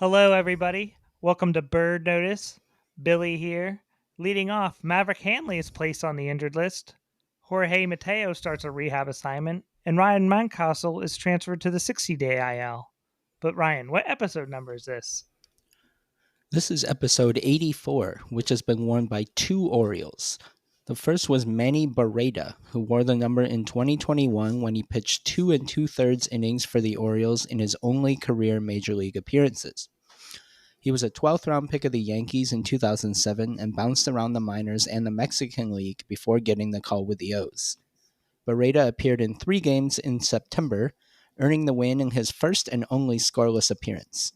Hello, everybody. Welcome to Bird Notice. Billy here. Leading off, Maverick Hanley is placed on the injured list. Jorge Mateo starts a rehab assignment, and Ryan Mountcastle is transferred to the 60-day IL. But Ryan, what episode number is this? This is episode 84, which has been worn by two Orioles. The first was Manny Barreda, who wore the number in 2021 when he pitched 2 2/3 innings for the Orioles in his only career major league appearances. He was a 12th round pick of the Yankees in 2007 and bounced around the minors and the Mexican League before getting the call with the O's. Barreda appeared in 3 games in September, earning the win in his first and only scoreless appearance.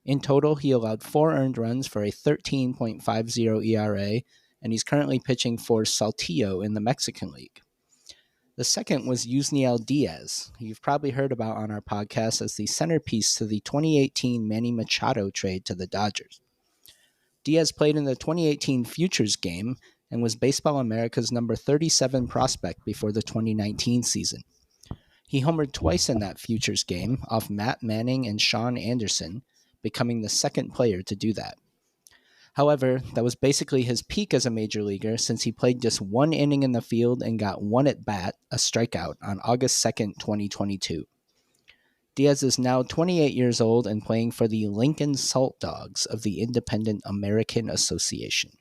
In total, he allowed 4 earned runs for a 13.50 ERA, and he's currently pitching for Saltillo in the Mexican League. The second was Yusniel Diaz, who you've probably heard about on our podcast as the centerpiece to the 2018 Manny Machado trade to the Dodgers. Diaz played in the 2018 Futures game and was Baseball America's number 37 prospect before the 2019 season. He homered twice in that Futures game off Matt Manning and Sean Anderson, becoming the second player to do that. However, that was basically his peak as a major leaguer since he played just 1 inning in the field and got one at bat, a strikeout, on August 2nd, 2022. Diaz is now 28 years old and playing for the Lincoln Salt Dogs of the Independent American Association.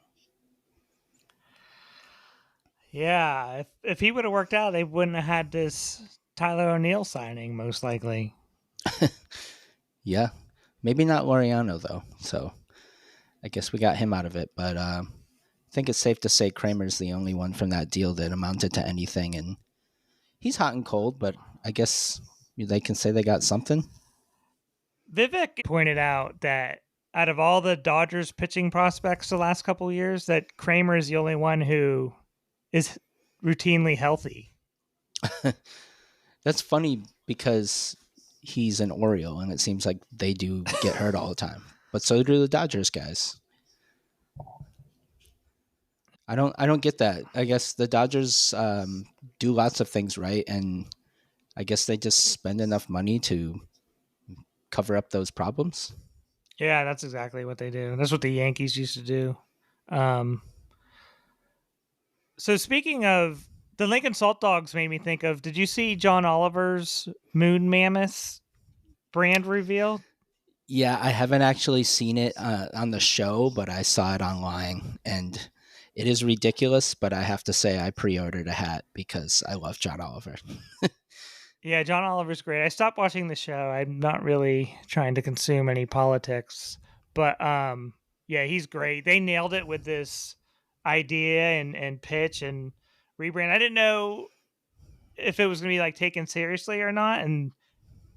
Yeah, if he would have worked out, they wouldn't have had this Tyler O'Neill signing, most likely. Yeah, maybe not Laureano, though, so I guess we got him out of it, but I think it's safe to say Kramer's the only one from that deal that amounted to anything, and he's hot and cold, but I guess they can say they got something. Vivek pointed out that out of all the Dodgers pitching prospects the last couple of years, that Kramer is the only one who is routinely healthy. That's funny because he's an Oriole, and it seems like they do get hurt all the time. But so do the Dodgers guys. I don't get that. I guess the Dodgers do lots of things right, and I guess they just spend enough money to cover up those problems. Yeah, that's exactly what they do. That's what the Yankees used to do. So speaking of the Lincoln Salt Dogs, made me think of. Did you see John Oliver's Moon Mammoth brand reveal? Yeah, I haven't actually seen it on the show, but I saw it online, and it is ridiculous. But I have to say, I pre-ordered a hat because I love John Oliver. Yeah, John Oliver's great. I stopped watching the show. I'm not really trying to consume any politics, but yeah, he's great. They nailed it with this idea and pitch and rebrand. I didn't know if it was going to be like taken seriously or not, and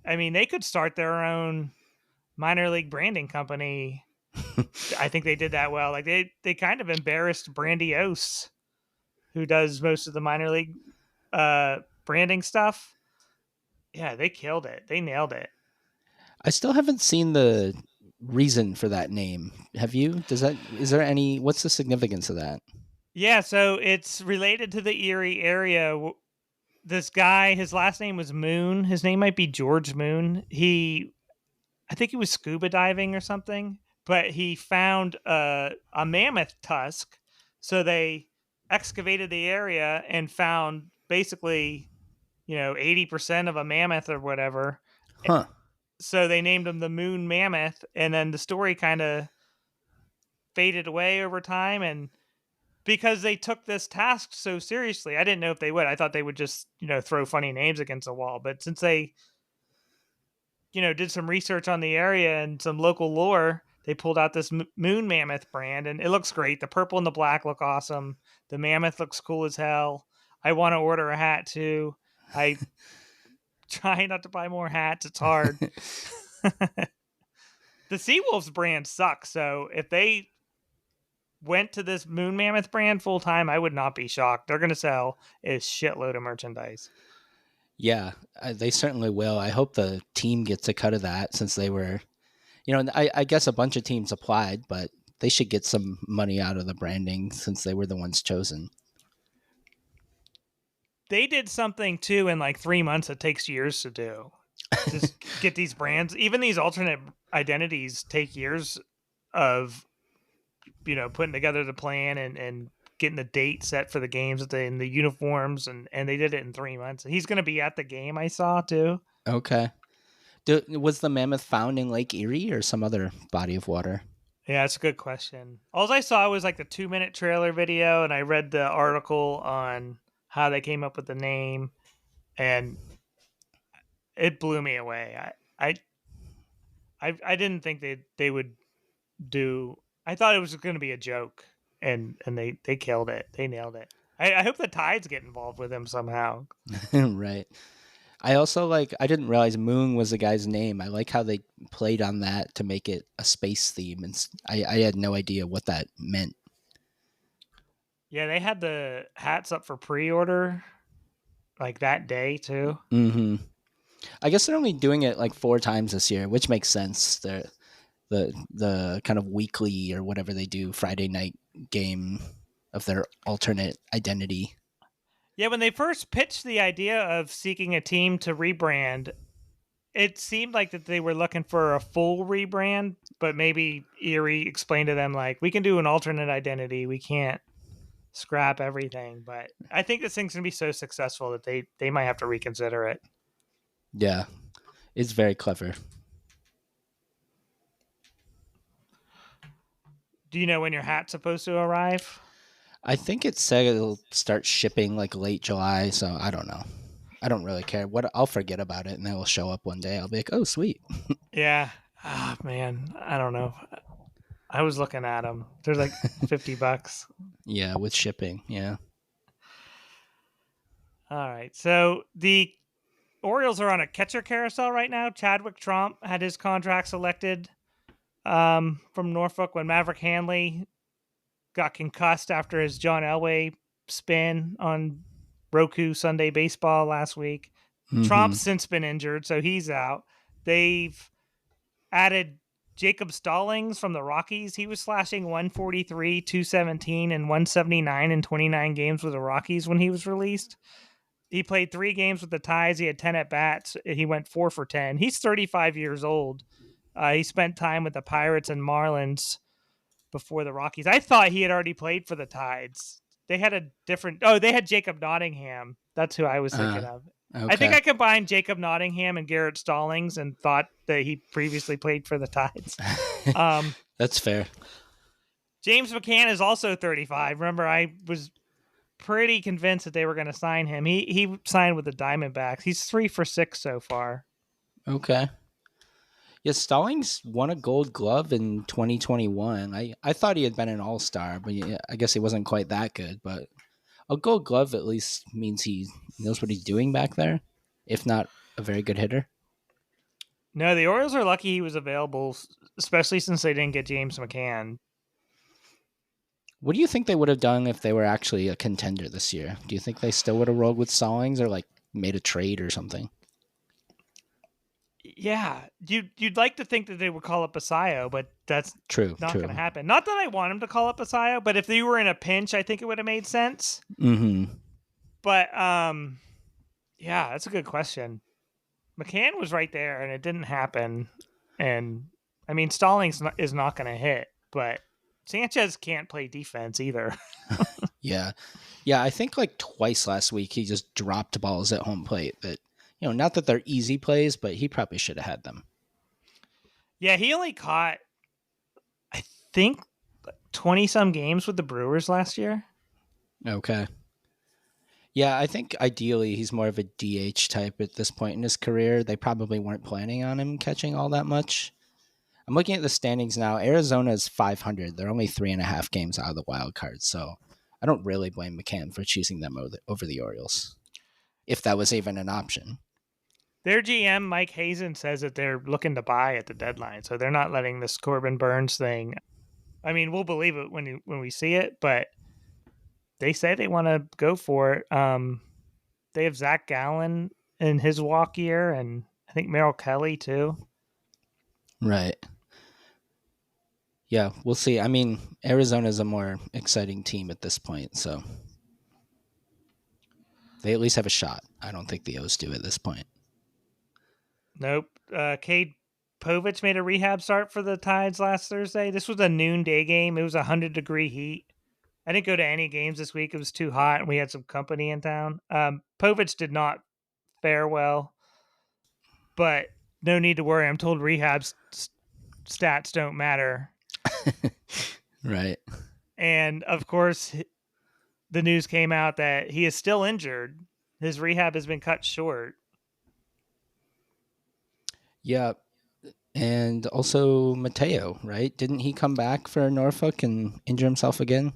I mean, they could start their own minor league branding company. I think they did that well. Like they kind of embarrassed Brandy Ose, who does most of the minor league branding stuff. Yeah, they killed it. They nailed it. I still haven't seen the reason for that name. Have you? Is there any? What's the significance of that? Yeah, so it's related to the Erie area. This guy, his last name was Moon. His name might be George Moon. I think he was scuba diving or something, but he found a mammoth tusk. So they excavated the area and found basically, 80% of a mammoth or whatever. Huh. So they named him the Moon Mammoth, and then the story kind of faded away over time. And because they took this task so seriously, I didn't know if they would. I thought they would just, throw funny names against the wall. But since they, did some research on the area and some local lore, they pulled out this Moon Mammoth brand, and it looks great. The purple and the black look awesome. The mammoth looks cool as hell. I want to order a hat too. I try not to buy more hats. It's hard. The Seawolves brand sucks. So if they went to this Moon Mammoth brand full time, I would not be shocked. They're going to sell a shitload of merchandise. Yeah, they certainly will. I hope the team gets a cut of that since they were, I guess a bunch of teams applied, but they should get some money out of the branding since they were the ones chosen. They did something too in like 3 months that takes years to do. Just get these brands, even these alternate identities take years of putting together the plan and getting the date set for the games and the uniforms, and they did it in 3 months. He's going to be at the game, I saw too. Okay. Was the mammoth found in Lake Erie or some other body of water? Yeah, that's a good question. All I saw was like the 2-minute trailer video, and I read the article on how they came up with the name, and it blew me away. I didn't think they would do. I thought it was going to be a joke, and they killed it. They nailed it. I hope the Tides get involved with him somehow. Right. I also I didn't realize Moon was the guy's name. I like how they played on that to make it a space theme. And I had no idea what that meant. Yeah, they had the hats up for pre-order like that day too. Mm-hmm. I guess they're only doing it like 4 times this year, which makes sense. The kind of weekly or whatever they do Friday night game of their alternate identity. Yeah, when they first pitched the idea of seeking a team to rebrand, it seemed like that they were looking for a full rebrand, but maybe Erie explained to them like, we can do an alternate identity. We can't scrap everything. But I think this thing's gonna be so successful that they might have to reconsider it. Yeah, it's very clever. Do you know when your hat's supposed to arrive? I think it said it'll start shipping like late July, so I don't know. I don't really care. What I'll forget about it and then it'll show up one day. I'll be like, "Oh, sweet." Yeah. Ah, man, I don't know. I was looking at them. They're like $50. Yeah, with shipping. Yeah. All right. So the Orioles are on a catcher carousel right now. Chadwick Tromp had his contract selected from Norfolk when Maverick Hanley got concussed after his John Elway spin on Roku Sunday Baseball last week. Mm-hmm. Tromp's since been injured, so he's out. They've added Jacob Stallings from the Rockies. He was slashing 143, 217, and 179 in 29 games with the Rockies when he was released. He played 3 games with the Tides. He had 10 at bats. He went 4 for 10. He's 35 years old. He spent time with the Pirates and Marlins before the Rockies. I thought he had already played for the Tides. They had a different. Oh, they had Jacob Nottingham. That's who I was thinking of. I think Okay. I combined Jacob Nottingham and Garrett Stallings and thought that he previously played for the Tides. That's fair. James McCann is also 35. Remember, I was pretty convinced that they were going to sign him. He signed with the Diamondbacks. He's 3 for 6 so far. Okay. Yeah, Stallings won a Gold Glove in 2021. I thought he had been an All-Star, but yeah, I guess he wasn't quite that good. But a Gold Glove at least means he knows what he's doing back there, if not a very good hitter. No, the Orioles are lucky he was available, especially since they didn't get James McCann. What do you think they would have done if they were actually a contender this year? Do you think they still would have rolled with Stallings or made a trade or something? Yeah, you'd like to think that they would call up Basayo, but that's True. not going to happen. Not that I want him to call up Basayo, but if they were in a pinch, I think it would have made sense. Mm-hmm. But yeah, that's a good question. McCann was right there, and it didn't happen. And I mean, Stallings is not going to hit, but Sanchez can't play defense either. Yeah. Yeah, I think twice last week he just dropped balls at home plate that, not that they're easy plays, but he probably should have had them. Yeah, he only caught, I think, 20-some games with the Brewers last year. Okay. Yeah, I think ideally he's more of a DH type at this point in his career. They probably weren't planning on him catching all that much. I'm looking at the standings now. Arizona is 500. They're only 3.5 games out of the wild card, so I don't really blame McCann for choosing them over the Orioles, if that was even an option. Their GM, Mike Hazen, says that they're looking to buy at the deadline, so they're not letting this Corbin Burns thing. I mean, we'll believe it when we see it, but they say they want to go for it. They have Zach Gallen in his walk year, and I think Merrill Kelly too. Right. Yeah, we'll see. I mean, Arizona's a more exciting team at this point, so they at least have a shot. I don't think the O's do at this point. Nope. Cade Povich made a rehab start for the Tides last Thursday. This was a noonday game. It was 100-degree heat. I didn't go to any games this week. It was too hot, and we had some company in town. Povich did not fare well, but no need to worry. I'm told rehab stats don't matter. Right. And of course, the news came out that he is still injured. His rehab has been cut short. Yeah. And also Mateo, right? Didn't he come back for Norfolk and injure himself again?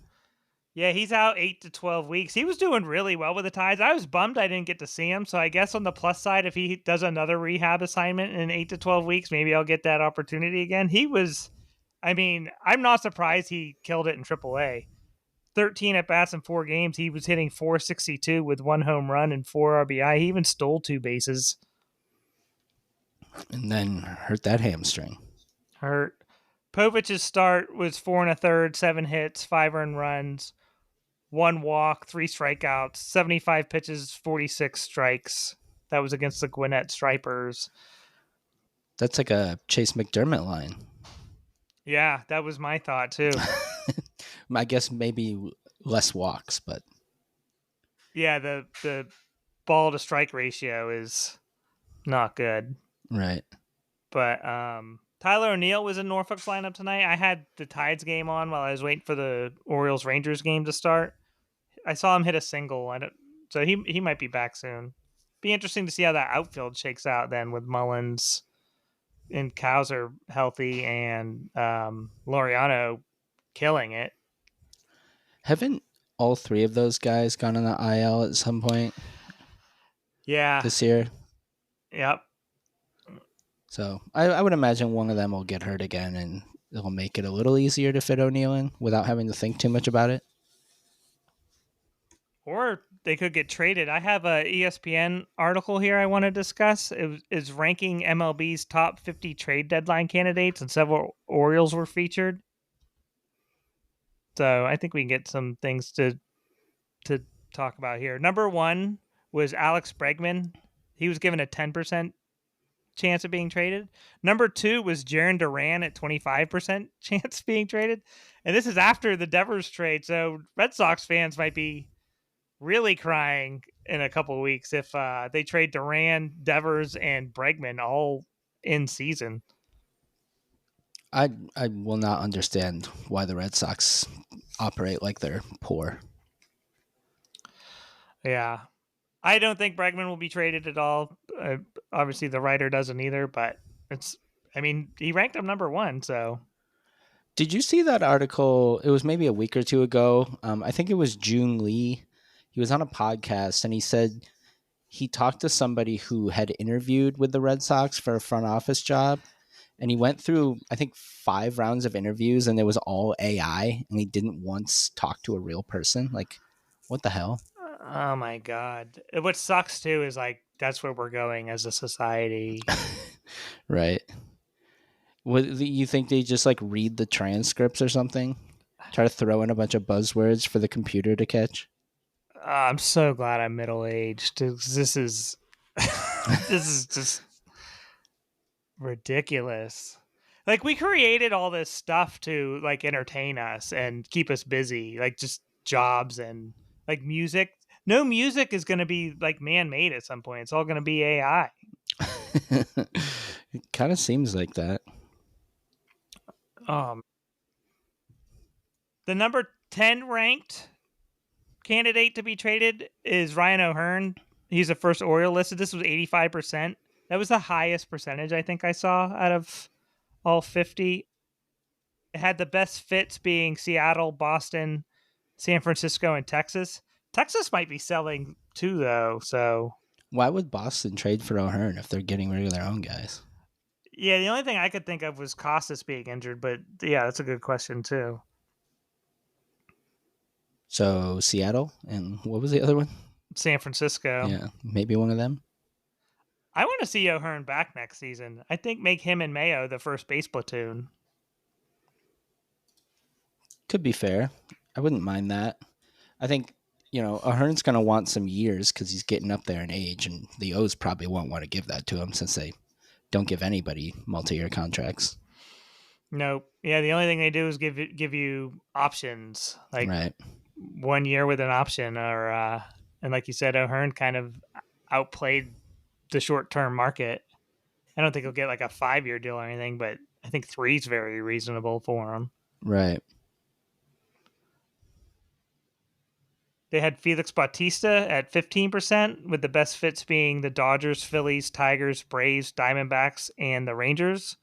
Yeah, he's out 8 to 12 weeks. He was doing really well with the Tides. I was bummed I didn't get to see him. So I guess on the plus side, if he does another rehab assignment in 8 to 12 weeks, maybe I'll get that opportunity again. I'm not surprised he killed it in AAA. 13 at bats in 4 games. He was hitting 462 with 1 home run and 4 RBI. He even stole 2 bases. And then hurt that hamstring. Hurt. Povich's start was 4 1/3, 7 hits, 5 earned runs, 1 walk, 3 strikeouts, 75 pitches, 46 strikes. That was against the Gwinnett Stripers. That's like a Chase McDermott line. Yeah, that was my thought too. I guess maybe less walks, but Yeah, the ball to strike ratio is not good. right. But Tyler O'Neill was in Norfolk's lineup tonight. I had the Tides game on while I was waiting for the Orioles Rangers game to start. I saw him hit a single, so he might be back soon. Be interesting to see how that outfield shakes out then with Mullins and Cowser healthy and Laureano killing it. Haven't all 3 of those guys gone on the IL at some point Yeah. this year? Yep. So I would imagine one of them will get hurt again, and it'll make it a little easier to fit O'Neill in without having to think too much about it. Or they could get traded. I have a ESPN article here I want to discuss. It is ranking MLB's top 50 trade deadline candidates, and several Orioles were featured. So I think we can get some things to talk about here. Number 1 was Alex Bregman. He was given a 10% chance of being traded. Number 2 was Jarren Duran at 25% chance of being traded. And this is after the Devers trade. So Red Sox fans might be really crying in a couple of weeks if they trade Duran, Devers, and Bregman all in season. I will not understand why the Red Sox operate like they're poor. Yeah. I don't think Bregman will be traded at all. Obviously, the writer doesn't either, but he ranked him number 1, so. Did you see that article? It was maybe a week or 2 ago. I think it was June Lee. He was on a podcast, and he said he talked to somebody who had interviewed with the Red Sox for a front office job, and he went through, I think, 5 rounds of interviews, and it was all AI, and he didn't once talk to a real person. Like, what the hell? Oh my God. What sucks too is that's where we're going as a society. Right. What, you think they just read the transcripts or something? Try to throw in a bunch of buzzwords for the computer to catch? I'm so glad I'm middle aged. This is this is just ridiculous. We created all this stuff to entertain us and keep us busy, just jobs and music. No music is going to be man-made at some point. It's all going to be AI. It kind of seems like that. The number 10 ranked candidate to be traded is Ryan O'Hearn. He's the first Oriole listed. This was 85%. That was the highest percentage I think I saw out of all 50. It had the best fits being Seattle, Boston, San Francisco, and Texas. Texas might be selling too, though. So why would Boston trade for O'Hearn if they're getting rid of their own guys? Yeah, the only thing I could think of was Costas being injured, but yeah, that's a good question too. So Seattle, and what was the other one? San Francisco. Yeah, maybe one of them. I want to see O'Hearn back next season. I think make him and Mayo the first base platoon. Could be fair. I wouldn't mind that. I think, O'Hearn's going to want some years because he's getting up there in age, and the O's probably won't want to give that to him since they don't give anybody multi-year contracts. Nope. Yeah, the only thing they do is give you options, like Right. 1 year with an option, or and like you said, O'Hearn kind of outplayed the short term market. I don't think he'll get like a 5-year deal or anything, but I think 3 is very reasonable for him. Right. They had Felix Bautista at 15%, with the best fits being the Dodgers, Phillies, Tigers, Braves, Diamondbacks, and the Rangers.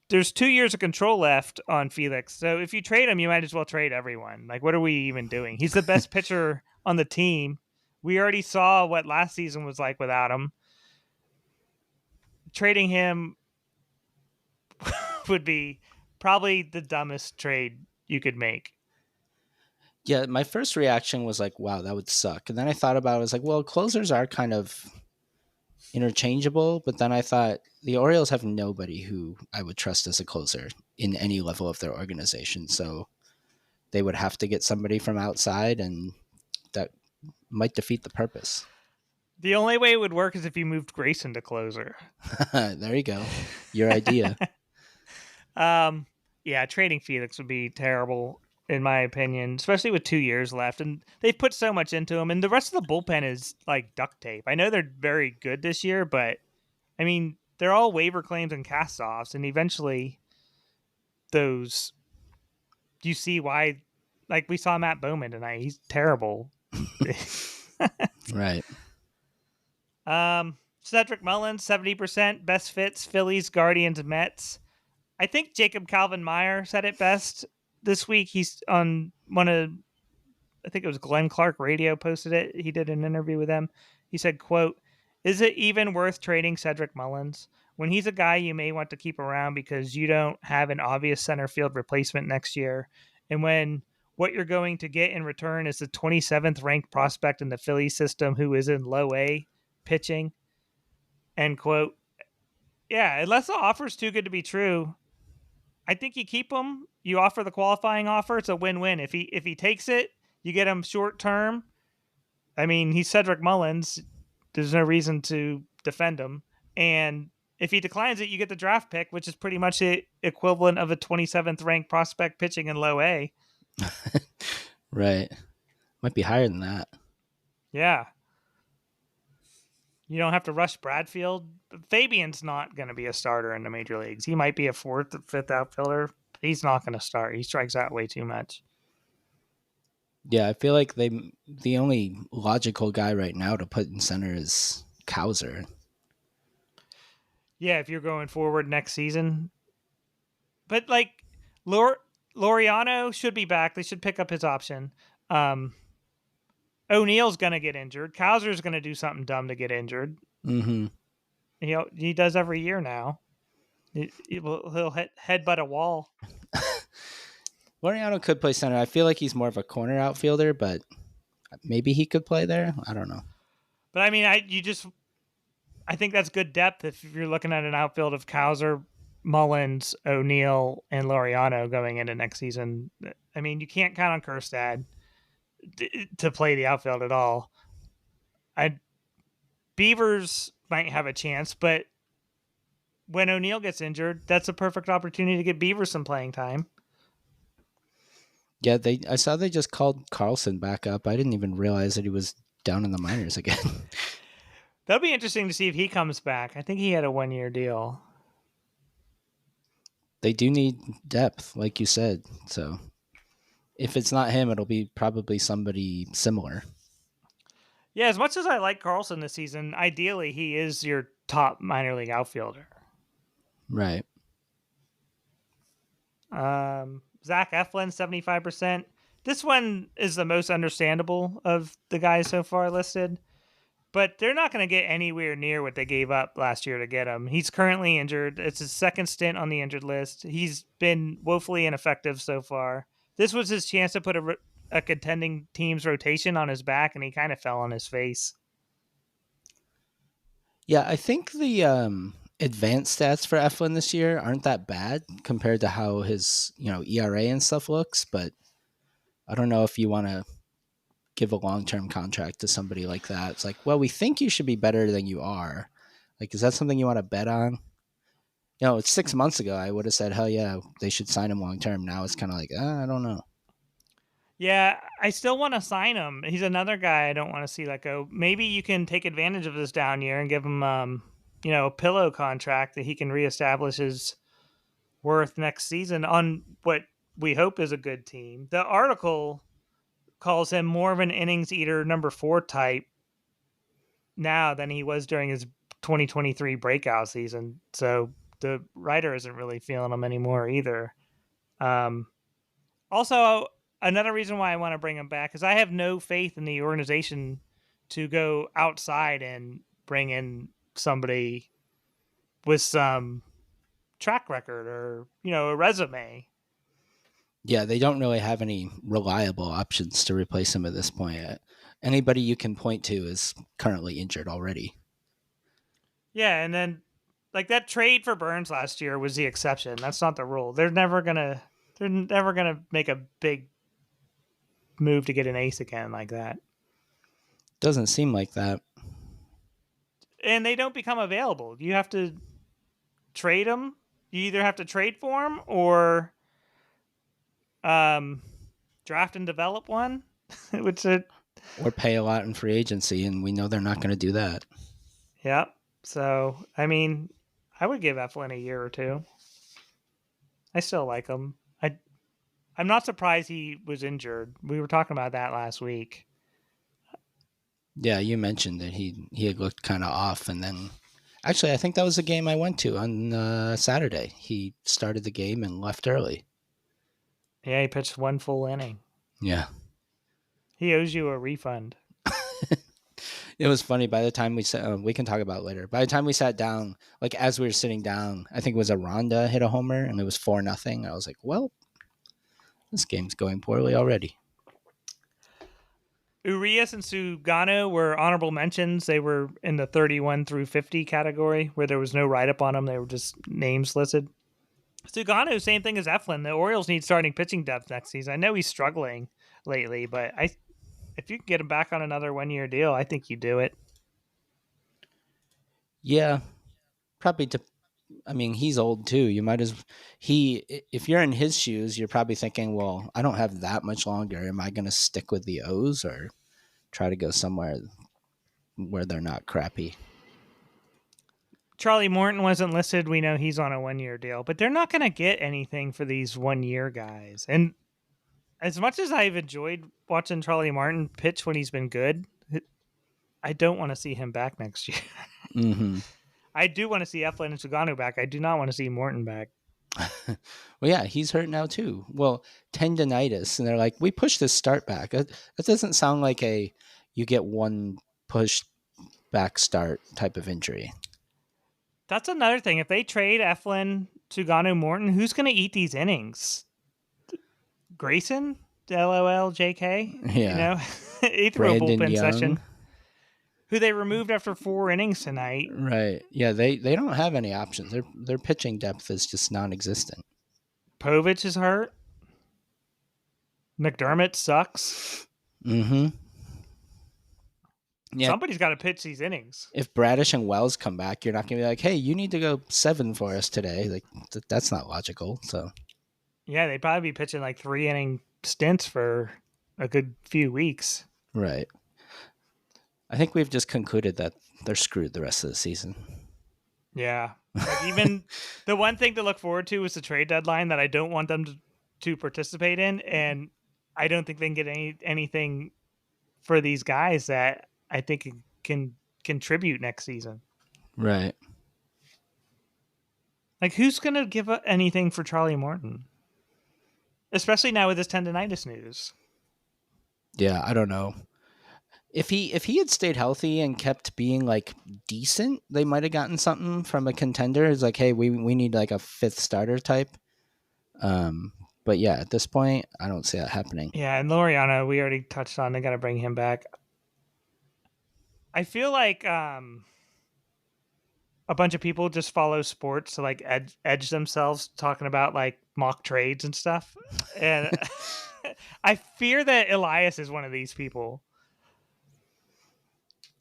There's 2 years of control left on Felix, so if you trade him, you might as well trade everyone. Like, what are we even doing? He's the best pitcher on the team. We already saw what last season was like without him. Trading him would be probably the dumbest trade you could make. Yeah, my first reaction was like, wow, that would suck. And then I thought about it, I was like, well, closers are kind of interchangeable, but then I thought the Orioles have nobody who I would trust as a closer in any level of their organization. So they would have to get somebody from outside, and that might defeat the purpose. The only way it would work is if you moved Grayson to closer. There you go. Your idea. Yeah, trading Felix would be terrible in my opinion, especially with 2 years left. And they've put so much into him, and the rest of the bullpen is like duct tape. I know they're very good this year, but I mean, they're all waiver claims and cast offs, and eventually those you see why. Like we saw Matt Bowman tonight, he's terrible. Right. Cedric Mullins, 70%, best fits, Phillies, Guardians, Mets. I think Jacob Calvin Meyer said it best this week. He's on one of, I think it was Glenn Clark Radio posted it. He did an interview with them. He said, quote, "Is it even worth trading Cedric Mullins when he's a guy you may want to keep around because you don't have an obvious center field replacement next year? And when what you're going to get in return is the 27th ranked prospect in the Philly system who is in low A pitching?" End quote. Yeah, unless the offer's too good to be true, I think you keep him. You offer the qualifying offer. It's a win-win. If he takes it, you get him short term. I mean, he's Cedric Mullins. There's no reason to defend him. And if he declines it, you get the draft pick, which is pretty much the equivalent of a 27th ranked prospect pitching in low A. Right. Might be higher than that. Yeah. You don't have to rush Bradfield. Fabian's not going to be a starter in the major leagues. He might be a fourth or fifth outfielder. He's not going to start. He strikes out way too much. Yeah, I feel like the only logical guy right now to put in center is Cowser. Yeah, if you're going forward next season. But like Laureano should be back. They should pick up his option. O'Neill's going to get injured. Cowser's going to do something dumb to get injured. Mm-hmm. He does every year now. He'll headbutt a wall. Laureano could play center. I feel like he's more of a corner outfielder, but maybe he could play there. I don't know. But I mean, I think that's good depth if you're looking at an outfield of Cowser, Mullins, O'Neill, and Laureano going into next season. I mean, you can't count on Kjerstad to play the outfield at all. Beavers might have a chance, but when O'Neill gets injured, that's a perfect opportunity to get Beavers some playing time. Yeah, I saw they just called Carlson back up. I didn't even realize that he was down in the minors again. That'll be interesting to see if he comes back. I think he had a 1-year deal. They do need depth, like you said. So if it's not him, it'll be probably somebody similar. Yeah, as much as I like Carlson this season, ideally he is your top minor league outfielder. Right. Zach Eflin, 75%. This one is the most understandable of the guys so far listed, but they're not going to get anywhere near what they gave up last year to get him. He's currently injured. It's his second stint on the injured list. He's been woefully ineffective so far. This was his chance to put a contending team's rotation on his back, and he kind of fell on his face. Yeah, I think the advanced stats for Eflin this year aren't that bad compared to how his ERA and stuff looks, but I don't know if you want to give a long-term contract to somebody like that. It's like, well, we think you should be better than you are. Like, is that something you want to bet on? It's 6 months ago. I would have said, hell yeah, they should sign him long term. Now it's kind of like, I don't know. Yeah, I still want to sign him. He's another guy I don't want to see let go. Maybe you can take advantage of this down year and give him, a pillow contract that he can reestablish his worth next season on what we hope is a good team. The article calls him more of an innings eater, number 4 type now than he was during his 2023 breakout season. So the writer isn't really feeling him anymore either. Um, Also, another reason why I want to bring him back is I have no faith in the organization to go outside and bring in somebody with some track record or, a resume. Yeah, they don't really have any reliable options to replace him at this point. Anybody you can point to is currently injured already. Yeah, and then like that trade for Burns last year was the exception. That's not the rule. They're never gonna make a big move to get an ace again like that. Doesn't seem like that. And they don't become available. You have to trade them. You either have to trade for them or draft and develop one, which it, Or pay a lot in free agency, and we know they're not going to do that. yeah. So I mean, I would give Eflin a year or two. I still like him. I'm not surprised he was injured. We were talking about that last week. Yeah, you mentioned that he had looked kind of off, and then actually, I think that was the game I went to on Saturday. He started the game and left early. Yeah, he pitched one full inning. Yeah. He owes you a refund. It was funny. By the time we sat, we can talk about it later. By the time we sat down, like as we were sitting down, I think it was Aranda hit a homer, and it was 4-0. I was like, well, this game's going poorly already. Urias and Sugano were honorable mentions. They were in the 31 through 50 category where there was no write-up on them. They were just names listed. Sugano, same thing as Eflin. The Orioles need starting pitching depth next season. I know he's struggling lately, but if you can get him back on another 1-year deal, I think you do it. Yeah, probably. I mean, he's old too. You might as if you're in his shoes, you're probably thinking, well, I don't have that much longer. Am I going to stick with the O's or try to go somewhere where they're not crappy? Charlie Morton wasn't listed. We know he's on a 1-year deal, but they're not going to get anything for these 1-year guys. And as much as I've enjoyed watching Charlie Morton pitch when he's been good, I don't want to see him back next year. Mm-hmm. I do want to see Eflin and Sugano back. I do not want to see Morton back. Well, yeah, he's hurt now too. Well, tendonitis, and they're like, we push this start back. That doesn't sound like you get one push back start type of injury. That's another thing. If they trade Eflin, Sugano, Morton, who's going to eat these innings? Grayson? LOL, JK? Yeah. He threw a bullpen Young. session. Who they removed after 4 innings tonight. Right. Yeah, they don't have any options. Their pitching depth is just non-existent. Povich is hurt. McDermott sucks. Mm-hmm. Yeah. Somebody's got to pitch these innings. If Bradish and Wells come back, you're not going to be like, hey, you need to go 7 for us today. Like that's not logical. So yeah, they'd probably be pitching like 3-inning stints for a good few weeks. Right. I think we've just concluded that they're screwed the rest of the season. Yeah. Like even the one thing to look forward to is the trade deadline that I don't want them to participate in. And I don't think they can get anything for these guys that I think can contribute next season. Right. Like who's going to give anything for Charlie Morton? Especially now with this tendonitis news. Yeah, I don't know. If he had stayed healthy and kept being like decent, they might have gotten something from a contender. It's like, hey, we need like a 5th starter type. But yeah, at this point, I don't see that happening. Yeah, and Laureano, we already touched on. They got to bring him back. I feel like a bunch of people just follow sports to like edge themselves talking about like mock trades and stuff. And I fear that Elias is one of these people.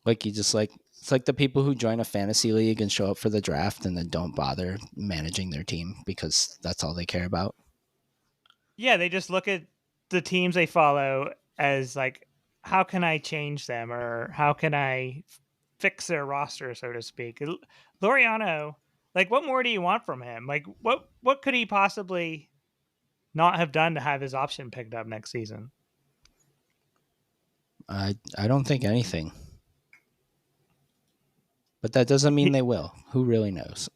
Like you just like it's like the people who join a fantasy league and show up for the draft and then don't bother managing their team because that's all they care about. Yeah, they just look at the teams they follow as like, how can I change them or how can I fix their roster, so to speak. Laureano, like, what more do you want from him? Like, what could he possibly not have done to have his option picked up next season? I don't think anything, but that doesn't mean He, they will. Who really knows?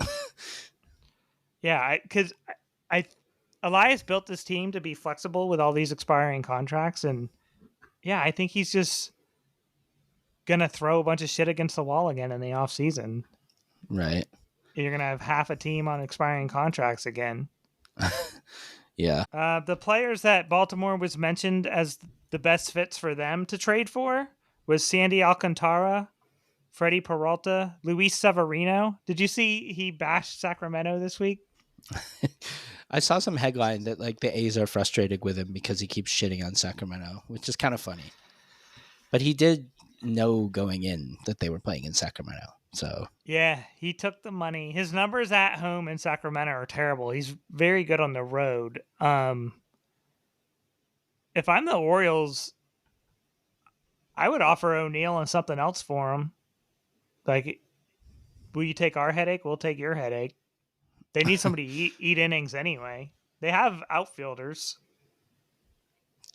yeah, because I Elias built this team to be flexible with all these expiring contracts, and yeah, I think he's just gonna throw a bunch of shit against the wall again in the off season. Right. You're gonna have half a team on expiring contracts again. Yeah. The players that Baltimore was mentioned as the best fits for them to trade for was Sandy Alcantara, Freddie Peralta, Luis Severino. Did you see he bashed Sacramento this week? I saw some headline that like the A's are frustrated with him because he keeps shitting on Sacramento, which is kind of funny. But he did know going in that they were playing in Sacramento. So Yeah, he took the money. His numbers at home in Sacramento are terrible. He's very good on the road. If I'm the Orioles, I would offer O'Neill and something else for him. Like, will you take our headache? We'll take your headache. They need somebody to eat innings anyway. They have outfielders.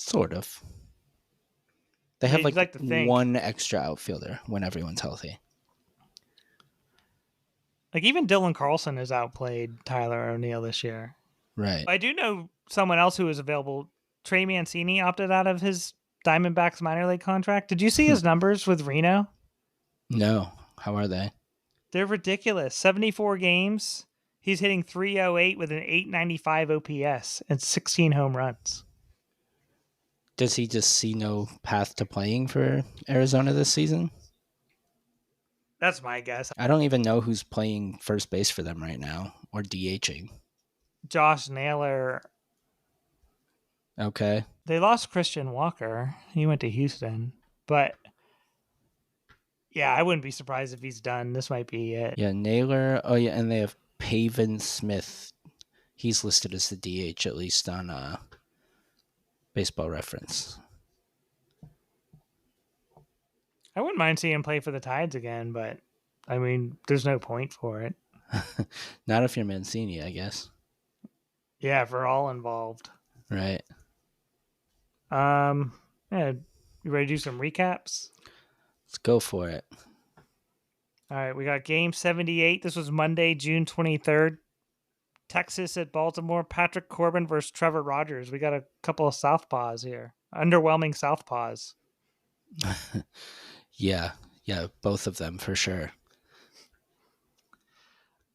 sort of. They Yeah, have you'd like like to think. one extra outfielder when everyone's healthy. Like, even Dylan Carlson has outplayed Tyler O'Neill this year. Right. I do know someone else who is available. Trey Mancini opted out of his Diamondbacks minor league contract. Did you see his numbers with Reno? No. How are they? They're ridiculous. 74 games. He's hitting 308 with an 895 OPS and 16 home runs. Does he just see no path to playing for Arizona this season? That's my guess. I don't even know who's playing first base for them right now or DHing. Josh Naylor. Okay. They lost Christian Walker. He went to Houston. But yeah, I wouldn't be surprised if he's done. This might be it. Yeah, Naylor. Oh, yeah, and they have Pavin Smith. He's listed as the DH, at least on Baseball Reference. I wouldn't mind seeing him play for the Tides again, but I mean, there's no point for it. Not if you're Mancini, I guess. Yeah, for all involved. Right. Yeah, you ready to do some recaps? Let's go for it. All right, we got game 78. This was Monday, June 23rd. Texas at Baltimore. Patrick Corbin versus Trevor Rogers. We got a couple of southpaws here. Underwhelming southpaws. Yeah, both of them for sure.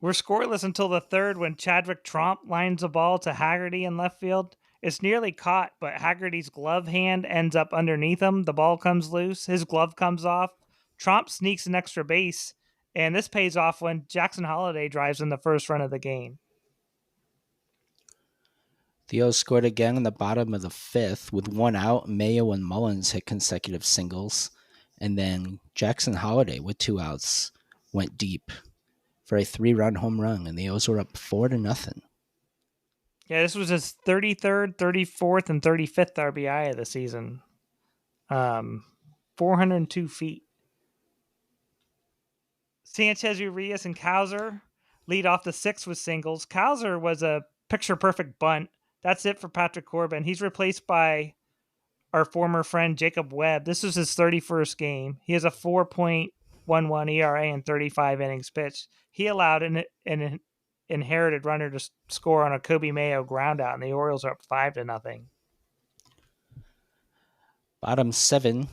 We're scoreless until the third when Chadwick Tromp lines a ball to Haggerty in left field. It's nearly caught, but Haggerty's glove hand ends up underneath him. The ball comes loose. His glove comes off. Tromp sneaks an extra base, and this pays off when Jackson Holliday drives in the first run of the game. The O's scored again in the bottom of the fifth. With one out, Mayo and Mullins hit consecutive singles. And then Jackson Holliday, with 2 outs, went deep for a 3-run home run, and the O's were up 4-0. Yeah, this was his 33rd, 34th, and 35th RBI of the season. 402 feet. Sanchez, Urias, and Cowser lead off the sixth with singles. Cowser was a picture-perfect bunt. That's it for Patrick Corbin. He's replaced by our former friend Jacob Webb. This was his 31st game. He has a 4.11 ERA and 35 innings pitched. He allowed an inherited runner to score on a Kobe Mayo groundout, and the Orioles are up 5-0. Bottom 7,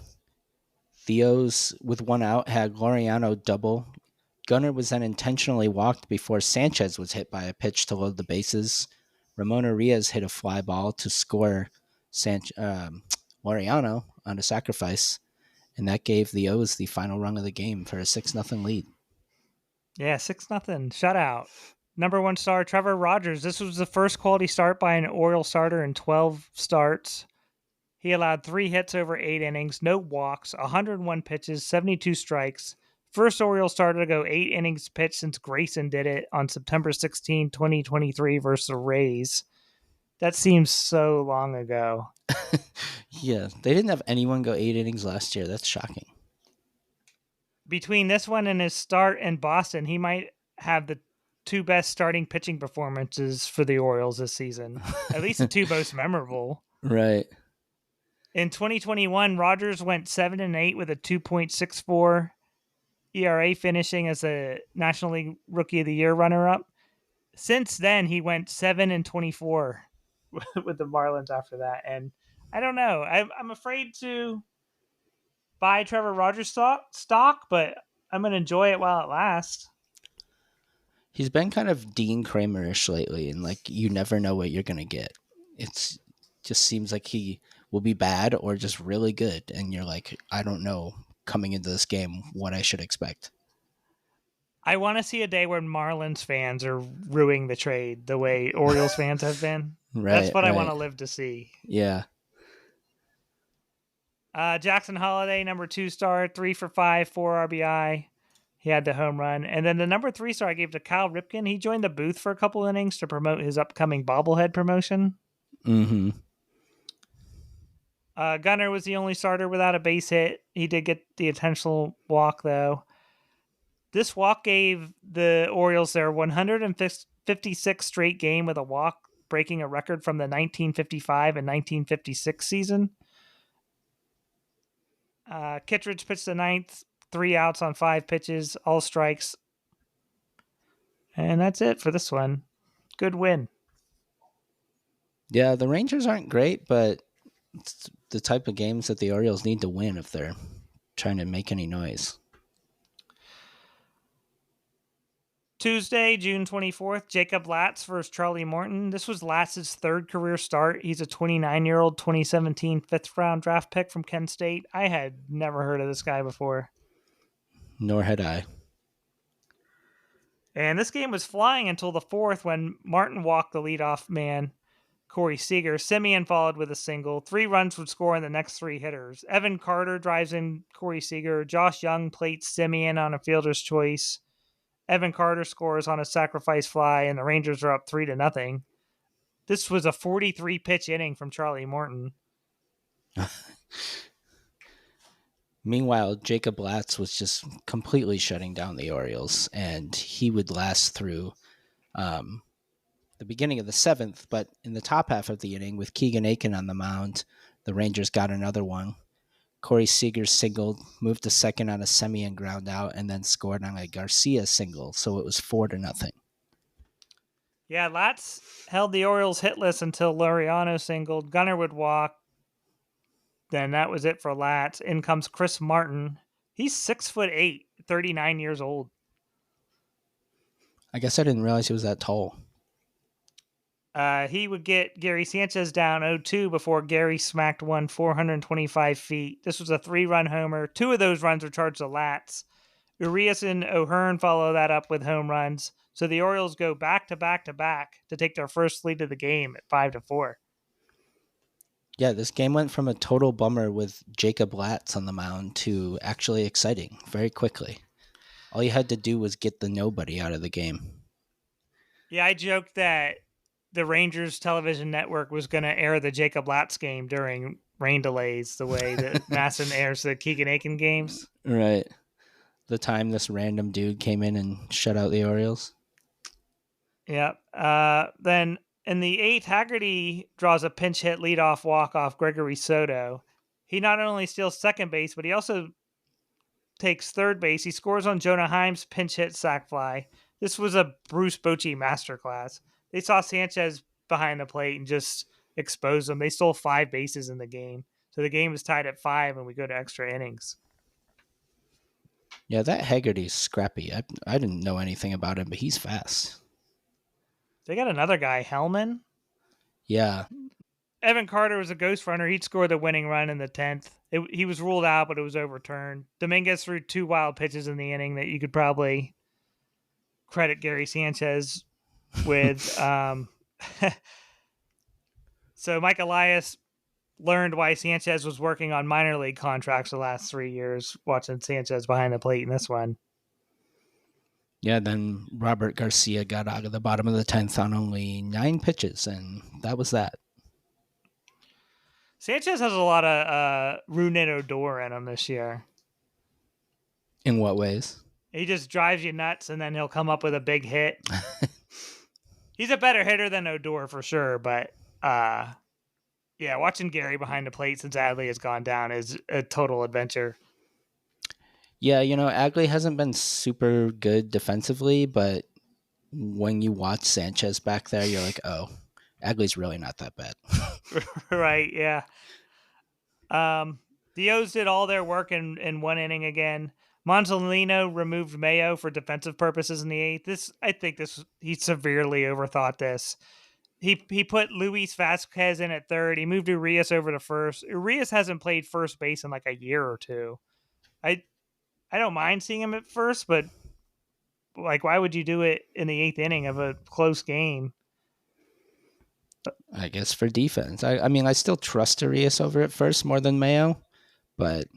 the O's, with 1 out, had Laureano double. Gunnar was then intentionally walked before Sanchez was hit by a pitch to load the bases. Ramon Urias hit a fly ball to score Laureano on a sacrifice, and that gave the O's the final run of the game for a 6-0 lead. Yeah, 6-0 shutout. Number 1 star Trevor Rogers. This was the first quality start by an Oriole starter in 12 starts. He allowed 3 hits over 8 innings, no walks, 101 pitches, 72 strikes. First Orioles starter to go 8 innings pitched since Grayson did it on September 16, 2023 versus the Rays. That seems so long ago. Yeah, they didn't have anyone go 8 innings last year. That's shocking. Between this one and his start in Boston, he might have the 2 best starting pitching performances for the Orioles this season. At least the 2 most memorable. Right. In 2021, Rogers went 7-8 with a 2.64 ERA, finishing as a National League Rookie of the Year runner-up. Since then, he went 7-24 with the Marlins after that, and I don't know. I'm afraid to buy Trevor Rogers stock, but I'm gonna enjoy it while it lasts. He's been kind of Dean Kramer-ish lately, and like you never know what you're gonna get. It's just seems like he will be bad or just really good, and you're like, I don't know coming into this game what I should expect. I want to see a day where Marlins fans are ruining the trade the way Orioles fans have been. That's Right, what I want right. to live to see. Yeah. Jackson Holiday, number 2 star, 3 for 5, 4 RBI. He had the home run. And then the number 3 star I gave to Kyle Ripken. He joined the booth for a couple innings to promote his upcoming bobblehead promotion. Mm-hmm. Gunnar was the only starter without a base hit. He did get the intentional walk, though. This walk gave the Orioles their 156th straight game with a walk, breaking a record from the 1955 and 1956 season. Kittredge pitched the ninth, 3 outs on 5 pitches, all strikes. And that's it for this one. Good win. Yeah, the Rangers aren't great, but it's the type of games that the Orioles need to win if they're trying to make any noise. Tuesday, June 24th, Jacob Latz versus Charlie Morton. This was Latz's 3rd career start. He's a 29-year-old 2017 5th-round draft pick from Kent State. I had never heard of this guy before. Nor had I. And this game was flying until the 4th when Martin walked the leadoff man, Corey Seager. Simeon followed with a single. 3 runs would score in the next 3 hitters. Evan Carter drives in Corey Seager. Josh Young plates Simeon on a fielder's choice. Evan Carter scores on a sacrifice fly, and the Rangers are up 3-0. This was a 43-pitch inning from Charlie Morton. Meanwhile, Jacob Latz was just completely shutting down the Orioles, and he would last through the beginning of the 7th, but in the top half of the inning, with Keegan Aiken on the mound, the Rangers got another one. Corey Seager singled, moved to second on a Semien ground out, and then scored on a Garcia single, so it was 4-0. Yeah, Latz held the Orioles hitless until Laureano singled. Gunnar would walk. Then that was it for Latz. In comes Chris Martin. He's 6'8", 39 years old. I guess I didn't realize he was that tall. He would get Gary Sanchez down 0-2 before Gary smacked one 425 feet. This was a 3-run homer. 2 of those runs were charged to Latz. Urias and O'Hearn follow that up with home runs. So the Orioles go back to back to back to take their first lead of the game at 5-4. Yeah, this game went from a total bummer with Jacob Latz on the mound to actually exciting very quickly. All you had to do was get the nobody out of the game. Yeah, I joked that the Rangers television network was going to air the Jacob Latz game during rain delays, the way that Masson airs the Keegan Aiken games. Right. The time this random dude came in and shut out the Orioles. Yep. Then in the 8th, Haggerty draws a pinch hit leadoff walk off Gregory Soto. He not only steals second base, but he also takes third base. He scores on Jonah Heim's pinch hit sac fly. This was a Bruce Bochy masterclass. They saw Sanchez behind the plate and just exposed him. They stole 5 bases in the game. So the game was tied at 5 and we go to extra innings. Yeah, that Haggerty's scrappy. I didn't know anything about him, but he's fast. They got another guy, Hellman. Yeah. Evan Carter was a ghost runner. He'd score the winning run in the 10th. He was ruled out, but it was overturned. Dominguez threw 2 wild pitches in the inning that you could probably credit Gary Sanchez with. So Mike Elias learned why Sanchez was working on minor league contracts the last 3 years, watching Sanchez behind the plate in this one. Yeah, then Robert Garcia got out of the bottom of the 10th on only 9 pitches, and that was that. Sanchez has a lot of Rougned Odor in him this year. In what ways? He just drives you nuts, and then he'll come up with a big hit. He's a better hitter than Odor for sure, but yeah, watching Gary behind the plate since Adley has gone down is a total adventure. Yeah, Adley hasn't been super good defensively, but when you watch Sanchez back there, you're like, oh, Adley's really not that bad. Right, yeah. The O's did all their work in one inning again. Monzolino removed Mayo for defensive purposes in the eighth. He severely overthought this. He put Luis Vasquez in at third. He moved Urias over to first. Urias hasn't played first base in like a year or two. I don't mind seeing him at first, but like, why would you do it in the eighth inning of a close game? I guess for defense. I mean, I still trust Urias over at first more than Mayo, but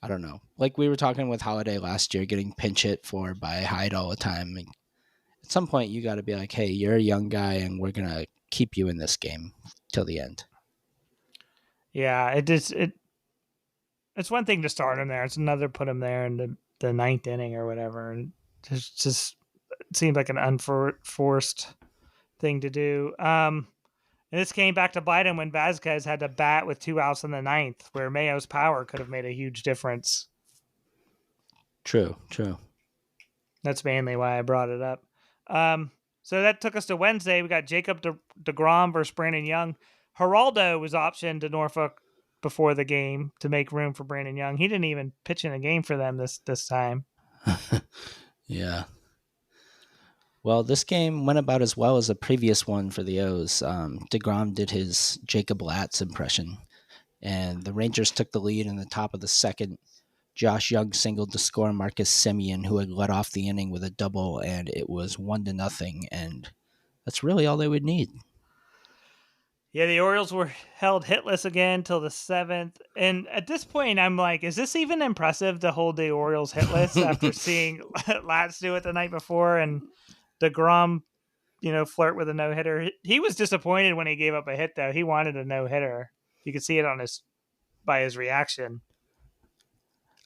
I don't know. Like we were talking with Holiday last year, getting pinch hit for by Hyde all the time. At some point, you got to be like, hey, you're a young guy, and we're going to keep you in this game till the end. Yeah, it's one thing to start him there. It's another put him there in the ninth inning or whatever. And just it seemed like an unforced thing to do. And this came back to bite him when Vasquez had to bat with 2 outs in the ninth, where Mayo's power could have made a huge difference. True. That's mainly why I brought it up. So that took us to Wednesday. We got Jacob DeGrom versus Brandon Young. Geraldo was optioned to Norfolk before the game to make room for Brandon Young. He didn't even pitch in a game for them this time. Yeah. Well, this game went about as well as the previous one for the O's. DeGrom did his Jacob Latz impression, and the Rangers took the lead in the top of the second. Josh Young singled to score Marcus Semien, who had led off the inning with a double, and it was 1-0, and that's really all they would need. Yeah, the Orioles were held hitless again till the seventh. And at this point, I'm like, is this even impressive to hold the Orioles hitless after seeing Latz do it the night before and DeGrom, flirt with a no-hitter? He was disappointed when he gave up a hit, though. He wanted a no-hitter. You could see it by his reaction.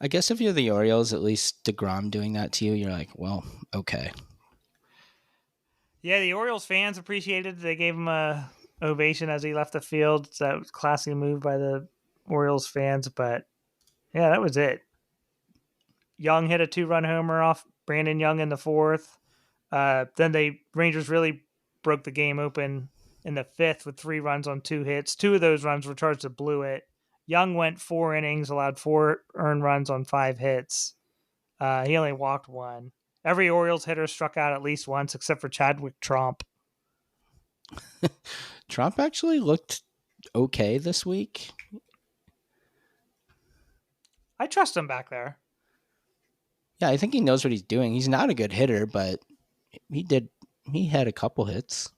I guess if you're the Orioles, at least DeGrom doing that to you, you're like, well, okay. Yeah, the Orioles fans appreciated it. They gave him a ovation as he left the field. So that was a classy move by the Orioles fans. But yeah, that was it. Young hit a 2-run homer off Brandon Young in the fourth. Then Rangers really broke the game open in the fifth with 3 runs on 2 hits. 2 of those runs were charged to Blewett. Young went 4 innings, allowed 4 earned runs on 5 hits. He only walked 1. Every Orioles hitter struck out at least once, except for Chadwick Tromp. Trump actually looked okay this week. I trust him back there. Yeah, I think he knows what he's doing. He's not a good hitter, but he had a couple hits.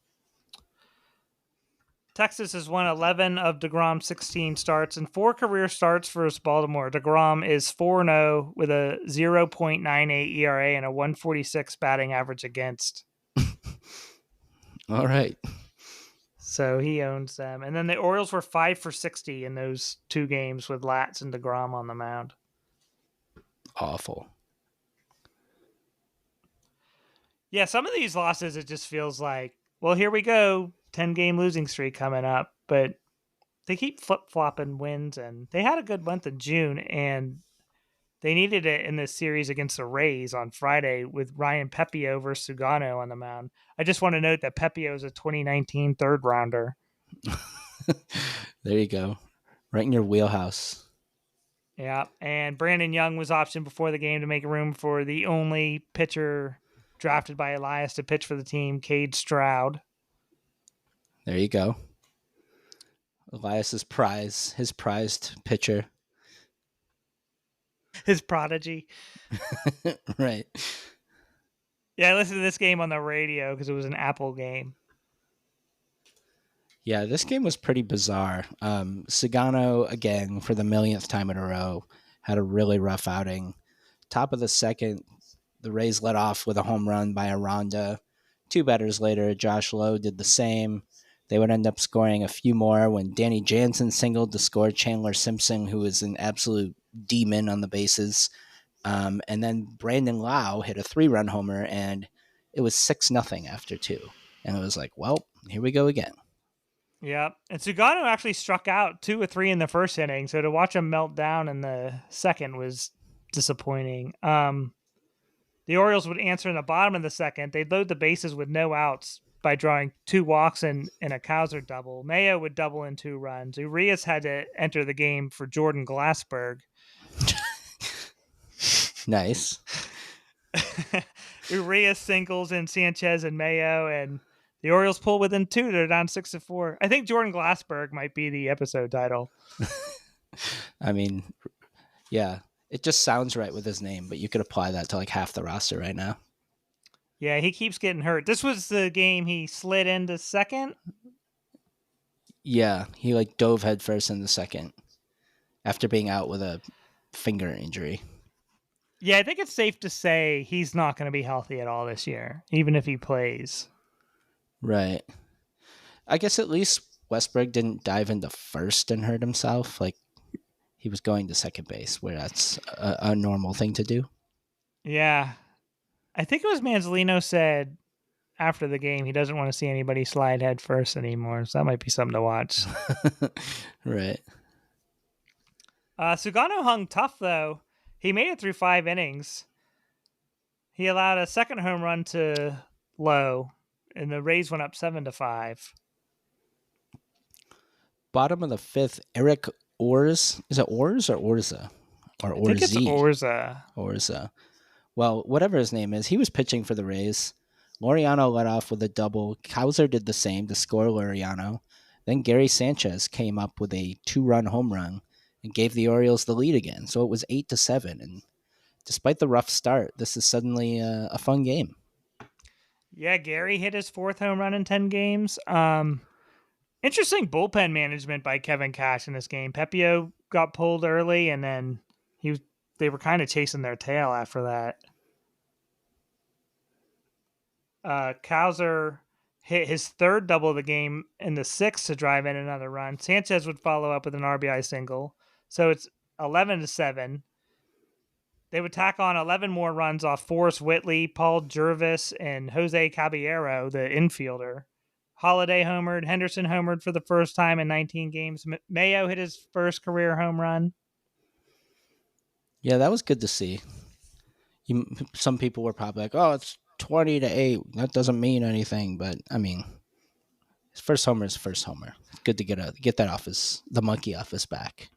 Texas has won 11 of DeGrom's 16 starts and 4 career starts for Baltimore. DeGrom is 4-0 with a 0.98 ERA and a 146 batting average against. All right. So he owns them. And then the Orioles were 5 for 60 in those 2 games with Latz and DeGrom on the mound. Awful. Yeah, some of these losses, it just feels like, well, here we go. 10-game losing streak coming up. But they keep flip-flopping wins, and they had a good month in June, and they needed it in this series against the Rays on Friday with Ryan Pepio versus Sugano on the mound. I just want to note that Pepio is a 2019 third-rounder. There you go. Right in your wheelhouse. Yeah, and Brandon Young was optioned before the game to make room for the only pitcher drafted by Elias to pitch for the team, Cade Stroud. There you go. Elias's his prized pitcher. His prodigy. Right. Yeah, I listened to this game on the radio because it was an Apple game. Yeah, this game was pretty bizarre. Sagano, again, for the millionth time in a row, had a really rough outing. Top of the second, the Rays led off with a home run by Aranda. Two batters later, Josh Lowe did the same. They would end up scoring a few more when Danny Jansen singled to score Chandler Simpson, who was an absolute demon on the bases. And then Brandon Lau hit a 3-run homer, and it was 6-0 after two. And it was like, well, here we go again. Yeah, and Sugano actually struck out 2 or 3 in the first inning, so to watch him melt down in the second was disappointing. The Orioles would answer in the bottom of the second. They'd load the bases with no outs by drawing 2 walks and a Cowser double. Mayo would double in 2 runs. Urias had to enter the game for Jordan Glassberg. Nice. Urias singles in Sanchez and Mayo, and the Orioles pull within 2. They're down 6-4. I think Jordan Glassberg might be the episode title. I mean, yeah, it just sounds right with his name, but you could apply that to like half the roster right now. Yeah, he keeps getting hurt. This was the game he slid into second. Yeah, he like dove headfirst in the second after being out with a finger injury. Yeah, I think it's safe to say he's not going to be healthy at all this year, even if he plays. Right. I guess at least Westberg didn't dive into first and hurt himself. Like he was going to second base, where that's a normal thing to do. Yeah. I think it was Manzolino said after the game he doesn't want to see anybody slide head first anymore, so that might be something to watch. Right. Sugano hung tough, though. He made it through 5 innings. He allowed a second home run to Lowe, and the Rays went up 7-5. Bottom of the fifth, Eric Orz. Is it Orz or Orza? Or I think it's Orzi? Orza. Orza. Well, whatever his name is, he was pitching for the Rays. Laureano led off with a double. Cowser did the same to score Laureano. Then Gary Sanchez came up with a 2-run home run and gave the Orioles the lead again. So it was 8-7. And despite the rough start, this is suddenly a fun game. Yeah, Gary hit his 4th home run in 10 games. Interesting bullpen management by Kevin Cash in this game. Pepio got pulled early, and then they were kind of chasing their tail after that. Cowser hit his 3rd double of the game in the 6th to drive in another run. Sanchez would follow up with an RBI single. So it's 11-7. They would tack on 11 more runs off Forrest Whitley, Paul Jervis, and Jose Caballero, the infielder. Holiday homered. Henderson homered for the first time in 19 games. Mayo hit his first career home run. Yeah, that was good to see. Some people were probably like, oh, it's 20-8. That doesn't mean anything. But, I mean, his first homer is first homer. It's good to get that off the monkey off his back.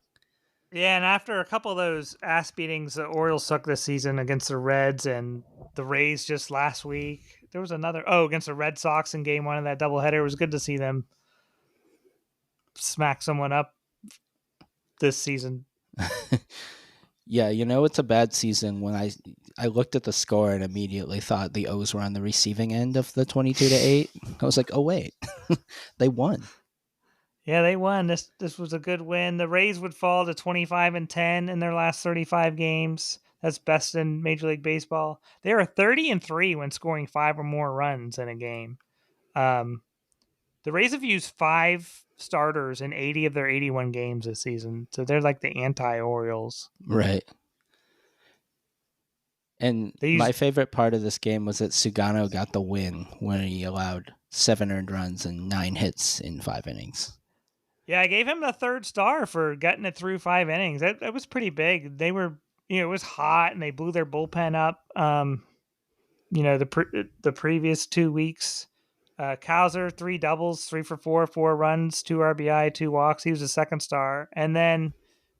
Yeah, and after a couple of those ass beatings the Orioles took this season against the Reds and the Rays just last week, there was another against the Red Sox in game 1 of that doubleheader. It was good to see them smack someone up this season. Yeah, it's a bad season when I looked at the score and immediately thought the O's were on the receiving end of the 22-8. I was like, oh wait, they won. Yeah, they won. This was a good win. The Rays would fall to 25-10 in their last 35 games. That's best in Major League Baseball. They are 30-3 when scoring 5 or more runs in a game. The Rays have used 5 starters in 80 of their 81 games this season, so they're like the anti-Orioles. Right. And my favorite part of this game was that Sugano got the win when he allowed 7 earned runs and 9 hits in 5 innings. Yeah, I gave him the 3rd star for getting it through 5 innings. That was pretty big. They were, it was hot, and they blew their bullpen up. The previous 2 weeks, Cowser 3 doubles, 3 for 4, 4 runs, 2 RBI, 2 walks. He was a 2nd star, and then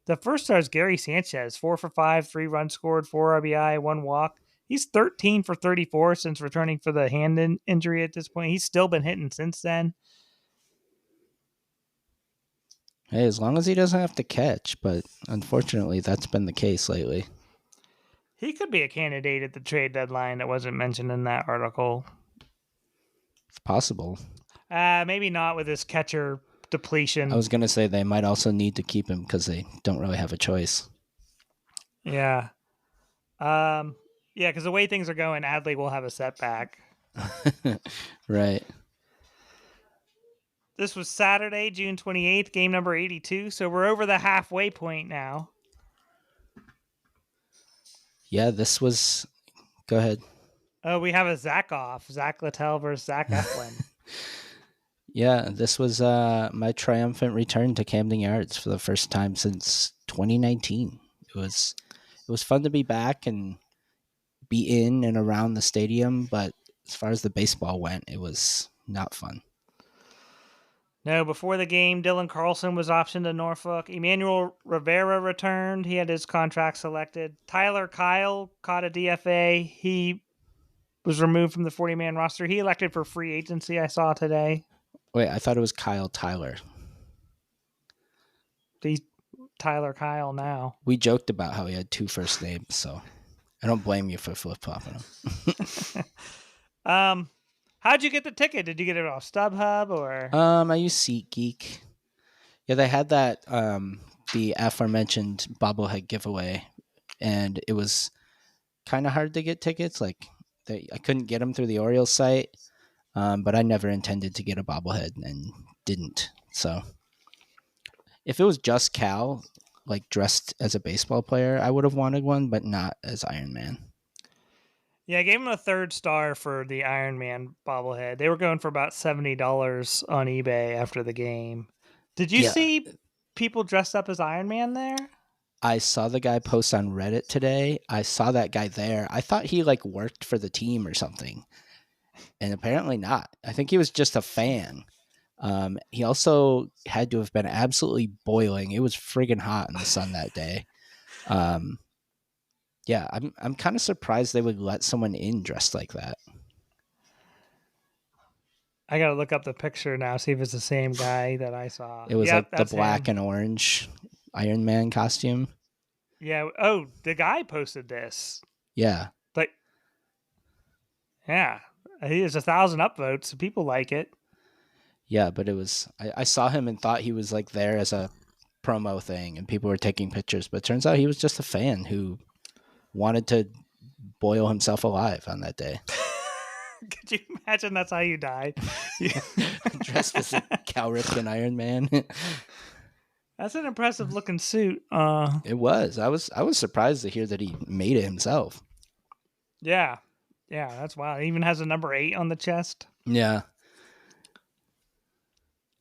the 1st star is Gary Sanchez, 4 for 5, 3 runs scored, 4 RBI, 1 walk. He's 13 for 34 since returning for the hand injury at this point. He's still been hitting since then. Hey, as long as he doesn't have to catch, but unfortunately that's been the case lately. He could be a candidate at the trade deadline that wasn't mentioned in that article. It's possible. Maybe not with this catcher I depletion. was gonna say they might also need to keep him because they don't really have a choice. Yeah. Yeah, because the way things are going, Adley will have a setback. Right. This was Saturday, June 28th, game number 82. So we're over the halfway point now. Yeah, this was. Go ahead. Oh, we have a Zach off. Zach Littell versus Zach Eflin. Yeah, this was my triumphant return to Camden Yards for the first time since 2019. It was fun to be back and be in and around the stadium, but as far as the baseball went, it was not fun. No, before the game, Dylan Carlson was optioned to Norfolk. Emmanuel Rivera returned. He had his contract selected. Tyler Kyle caught a DFA. He was removed from the 40-man roster. He elected for free agency, I saw today. Wait, I thought it was Kyle Tyler. He's Tyler Kyle now. We joked about how he had two first names, so I don't blame you for flip-flopping him. How'd you get the ticket? Did you get it off StubHub or? I use SeatGeek. Yeah, they had that the aforementioned bobblehead giveaway, and it was kind of hard to get tickets. Like I couldn't get them through the Orioles site, but I never intended to get a bobblehead and didn't. So if it was just Cal, like dressed as a baseball player, I would have wanted one, but not as Iron Man. Yeah, I gave him a 3rd star for the Iron Man bobblehead. They were going for about $70 on eBay after the game. Did you see people dressed up as Iron Man there? I saw the guy post on Reddit today. I saw that guy there. I thought he like worked for the team or something, and apparently not. I think he was just a fan. He also had to have been absolutely boiling. It was friggin' hot in the sun that day. Yeah, I'm kind of surprised they would let someone in dressed like that. I gotta look up the picture now, see if it's the same guy that I saw. It was Yep, like the that's black him. and orange Iron Man costume. Yeah. Oh, the guy posted this. Yeah. Like, yeah, he has 1,000 upvotes. So people like it. Yeah, but it was I saw him and thought he was like there as a promo thing and people were taking pictures, but it turns out he was just a fan who wanted to boil himself alive on that day. Could you imagine that's how you died? Dressed as a Cal Ripken Iron Man. That's an impressive looking suit. It was. I was surprised to hear that he made it himself. Yeah. Yeah, that's wild. It even has a number 8 on the chest. Yeah.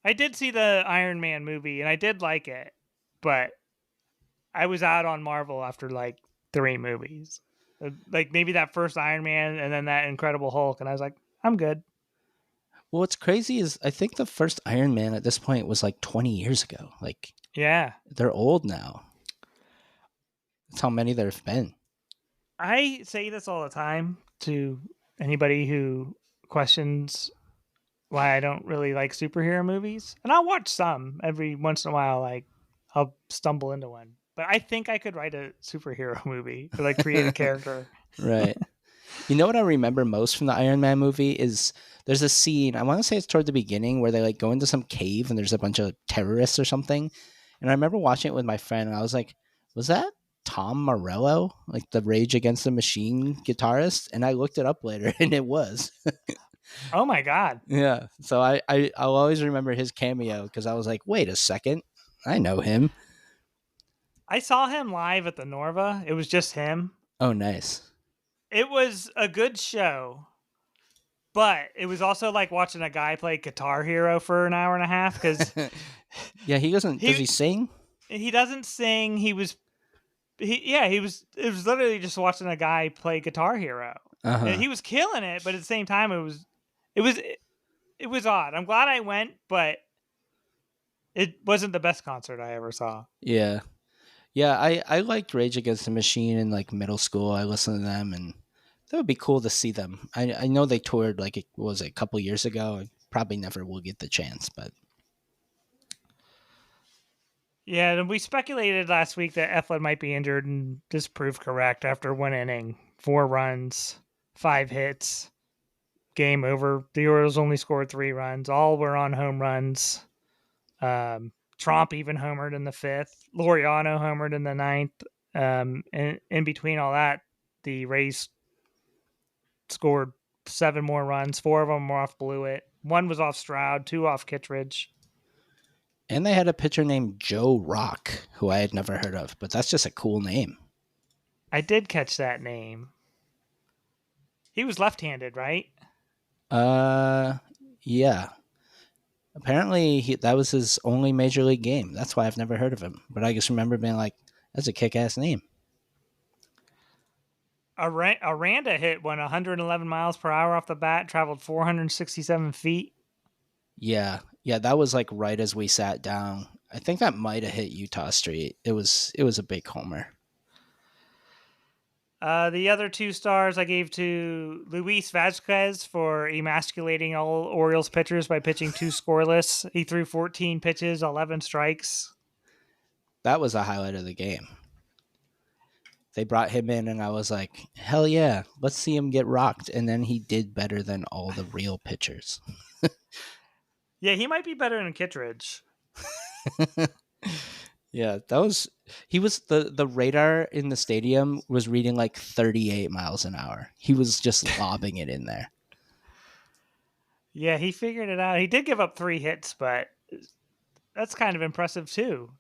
I did see the Iron Man movie and I did like it, but I was out on Marvel after like 3 movies. Like maybe that first Iron Man and then that Incredible Hulk, and I was like, I'm good. Well, what's crazy is I think the first Iron Man at this point was like 20 years ago. Like, Yeah. they're old now. That's how many there have been. I say this all the time to anybody who questions why I don't really like superhero movies. And I'll watch some every once in a while, like I'll stumble into one. But I think I could write a superhero movie or like create a character. Right. You know what I remember most from the Iron Man movie is there's a scene, I want to say it's toward the beginning, where they like go into some cave and there's a bunch of terrorists or something. And I remember watching it with my friend and I was like, was that Tom Morello, like the Rage Against the Machine guitarist? And I looked it up later and it was. Oh my God. Yeah. So I'll always remember his cameo because I was like, wait a second, I know him. I saw him live at the Norva. It was just him. Oh, nice. It was a good show, but it was also like watching a guy play Guitar Hero for an hour and a half because Yeah, he doesn't. Does he sing? he doesn't sing. He was. It was literally just watching a guy play Guitar Hero. And he was killing it, but at the same time, it was odd. I'm glad I went, but it wasn't the best concert I ever saw. Yeah. Yeah, I liked Rage Against the Machine in like middle school. I listened to them and that would be cool to see them. I know they toured like it was a couple years ago. I probably never will get the chance, but Yeah, and we speculated last week that Eflin might be injured, and this proved correct after 1 inning, 4 runs, 5 hits. game over. The Orioles only scored 3 runs. All were on home runs. Tromp even homered in the 5th. Laureano homered in the 9th. And in between all that, the Rays scored 7 more runs. 4 of them were off Blewett. 1 was off Stroud, 2 off Kittredge. And they had a pitcher named Joe Rock, who I had never heard of, but that's just a cool name. I did catch that name. He was left-handed, right? Yeah. Apparently, that was his only major league game. That's why I've never heard of him. But I just remember being like, that's a kick-ass name. Aranda hit 111 miles per hour off the bat, traveled 467 feet. Yeah, that was like right as we sat down. I think that might have hit Utah Street. It was a big homer. The other 2 stars I gave to Luis Vazquez for emasculating all Orioles pitchers by pitching 2 scoreless. He threw 14 pitches, 11 strikes. That was a highlight of the game. They brought him in, and I was like, hell yeah, let's see him get rocked. And then he did better than all the real pitchers. Yeah, he might be better than Kittredge. Yeah, he was the radar in the stadium was reading like 38 miles an hour. He was just lobbing it in there. Yeah, he figured it out. He did give up 3 hits, but that's kind of impressive too.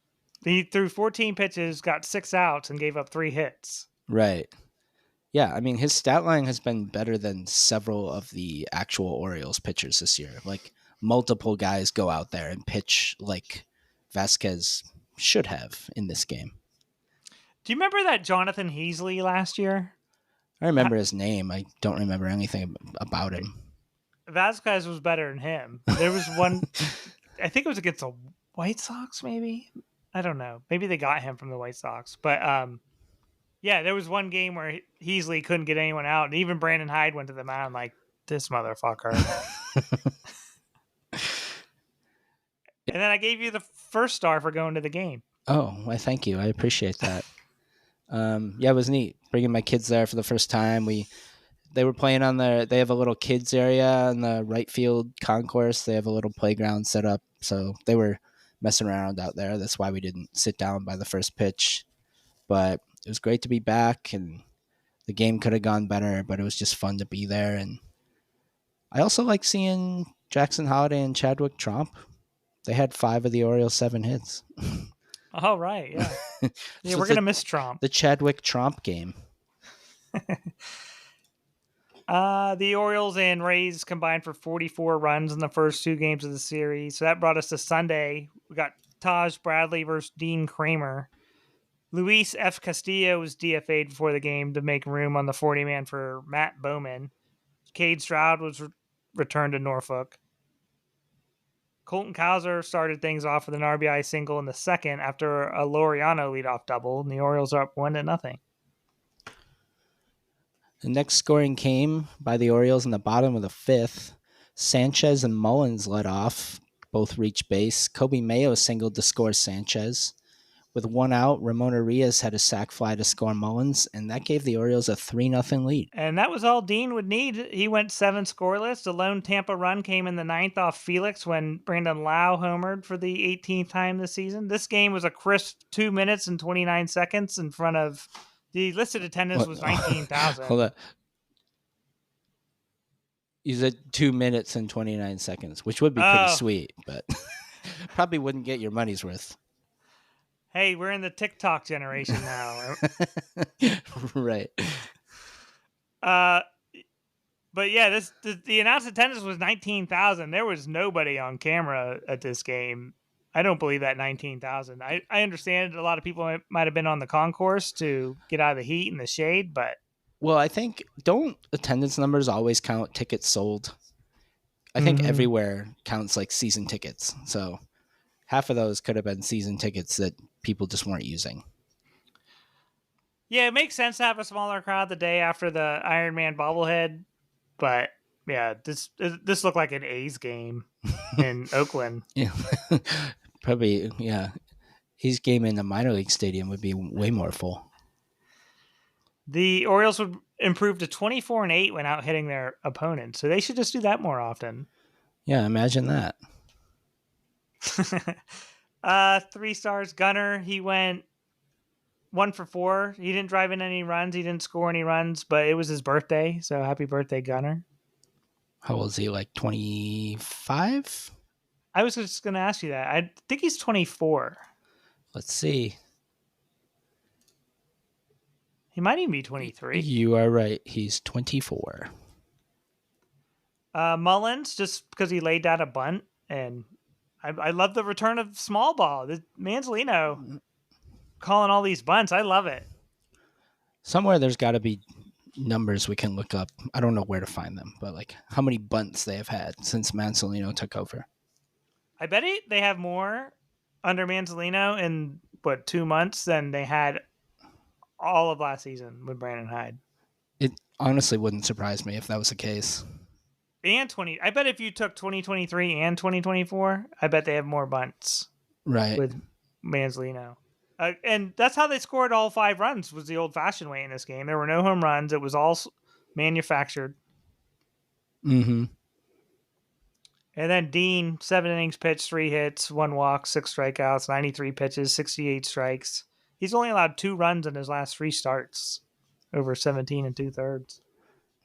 He threw 14 pitches, got 6 outs, and gave up 3 hits. Right. Yeah, I mean, his stat line has been better than several of the actual Orioles pitchers this year. Like, multiple guys go out there and pitch like Vasquez should have in this game. Do you remember that Jonathan Heasley last year? I remember his name. I don't remember anything about him. Vasquez was better than him. There was one, I think it was against the White Sox, maybe? I don't know. Maybe they got him from the White Sox. But yeah, there was one game where Heasley couldn't get anyone out, and even Brandon Hyde went to the mound like, this motherfucker. And then I gave you the first star for going to the game. Oh, well, thank you. I appreciate that. Yeah, it was neat bringing my kids there for the first time. They were playing they have a little kids area in the right field concourse. They have a little playground set up, so they were messing around out there. That's why we didn't sit down by the first pitch. But it was great to be back, and the game could have gone better, but it was just fun to be there. And I also like seeing Jackson Holliday and Chadwick Tromp. They had 5 of the Orioles' 7 hits. Oh, right, yeah. Yeah, So we're going to miss Tromp. The Chadwick Tromp game. The Orioles and Rays combined for 44 runs in the first 2 games of the series. So that brought us to Sunday. We got Taj Bradley versus Dean Kramer. Luis F. Castillo was DFA'd before the game to make room on the 40-man for Matt Bowman. Cade Stroud was returned to Norfolk. Colton Cowser started things off with an RBI single in the 2nd after a Laureano leadoff double, and the Orioles are up 1-0. The next scoring came by the Orioles in the bottom of the 5th. Sanchez and Mullins led off. Both reached base. Kobe Mayo singled to score Sanchez. With 1 out, Ramon Arias had a sac fly to score Mullins, and that gave the Orioles a 3-0 lead. And that was all Dean would need. He went 7 scoreless. The lone Tampa run came in the 9th off Felix when Brandon Lau homered for the 18th time this season. This game was a crisp 2 minutes and 29 seconds in front of the listed attendance was 19,000. Hold on. You said 2 minutes and 29 seconds, which would be pretty sweet, but probably wouldn't get your money's worth. Hey, we're in the TikTok generation now. Right. But yeah, the announced attendance was 19,000. There was nobody on camera at this game. I don't believe that 19,000. I understand a lot of people might have been on the concourse to get out of the heat and the shade, but... Well, I think, don't attendance numbers always count tickets sold? I think everywhere counts like season tickets. So half of those could have been season tickets that people just weren't using. Yeah, it makes sense to have a smaller crowd the day after the Iron Man bobblehead, but yeah, this looked like an A's game in Oakland. Yeah, probably. Yeah, A's game in the minor league stadium would be way more full. The Orioles would improve to 24-8 when out hitting their opponents. So they should just do that more often. Yeah, imagine that. 3 stars. Gunner, he went 1 for 4. He didn't drive in any runs. He didn't score any runs, but it was his birthday. So happy birthday, Gunner. How old is he? Like 25? I was just going to ask you that. I think he's 24. Let's see. He might even be 23. You are right. He's 24. Mullins, just because he laid down a bunt. And I love the return of small ball. Manzolino calling all these bunts. I love it. Somewhere there's got to be numbers we can look up. I don't know where to find them, but like how many bunts they have had since Manzolino took over. I bet they have more under Manzolino in 2 months than they had all of last season with Brandon Hyde. It honestly wouldn't surprise me if that was the case. And I bet if you took 2023 and 2024, I bet they have more bunts. Right. With Manzolino. And that's how they scored all 5 runs, was the old-fashioned way in this game. There were no home runs. It was all manufactured. Mm-hmm. And then Dean, 7 innings pitched, 3 hits, 1 walk, 6 strikeouts, 93 pitches, 68 strikes. He's only allowed 2 runs in his last 3 starts, over 17 2/3.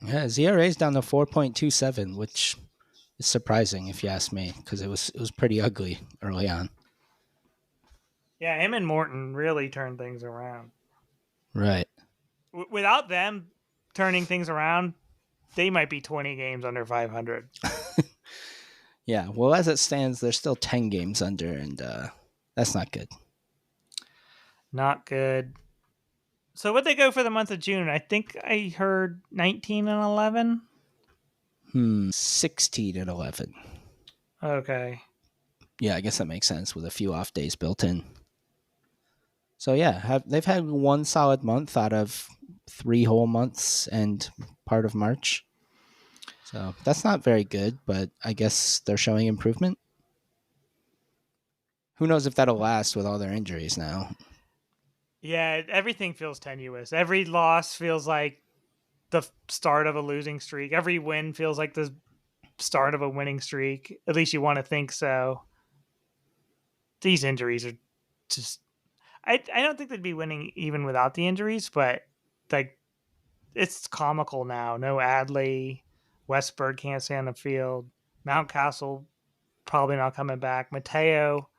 Yeah, his ERA is down to 4.27, which is surprising if you ask me, because it was pretty ugly early on. Yeah, him and Morton really turned things around. Right. Without them turning things around, they might be 20 games under 500. Yeah, well, as it stands, they're still 10 games under, and that's not good. Not good. So what'd they go for the month of June? I think I heard 19-11. 16-11. Okay. Yeah, I guess that makes sense with a few off days built in. So yeah, they've had 1 solid month out of 3 whole months and part of March. So that's not very good, but I guess they're showing improvement. Who knows if that'll last with all their injuries now? Yeah, everything feels tenuous. Every loss feels like the start of a losing streak. Every win feels like the start of a winning streak. At least you want to think so. These injuries are just... I don't think they'd be winning even without the injuries, but like it's comical now. No Adley. Westberg can't stay on the field. Mountcastle probably not coming back. Mateo...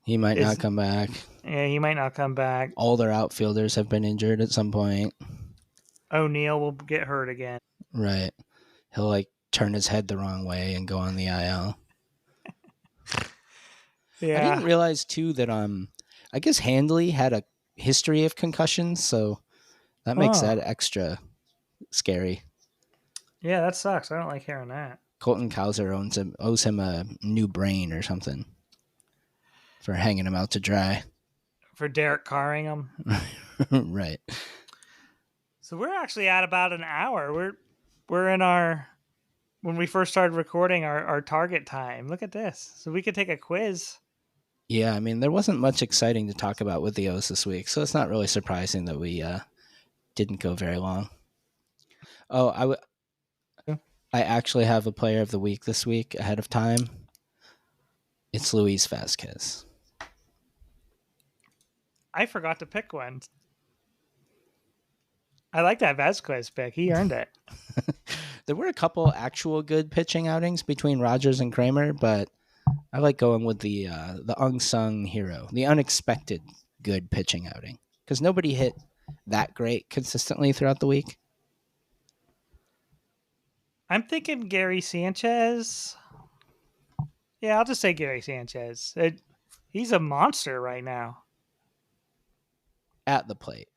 He might not come back. Yeah, he might not come back. All their outfielders have been injured at some point. O'Neill will get hurt again. Right. He'll like turn his head the wrong way and go on the IL. Yeah. I didn't realize too that I guess Handley had a history of concussions, so that makes that extra scary. Yeah, that sucks. I don't like hearing that. Colton Cowser owes him a new brain or something for hanging him out to dry. For Derek Carring him. Right. So we're actually at about an hour. We're in our... When we first started recording our target time. Look at this. So we could take a quiz. Yeah, I mean, there wasn't much exciting to talk about with the O's this week, so it's not really surprising that we didn't go very long. Oh, I actually have a player of the week this week ahead of time. It's Luis Vasquez. I forgot to pick one. I like that Vasquez pick. He earned it. There were a couple actual good pitching outings between Rogers and Kramer, but I like going with the unsung hero, the unexpected good pitching outing, because nobody hit that great consistently throughout the week. I'm thinking Gary Sanchez. Yeah, I'll just say Gary Sanchez. He's a monster right now. At the plate.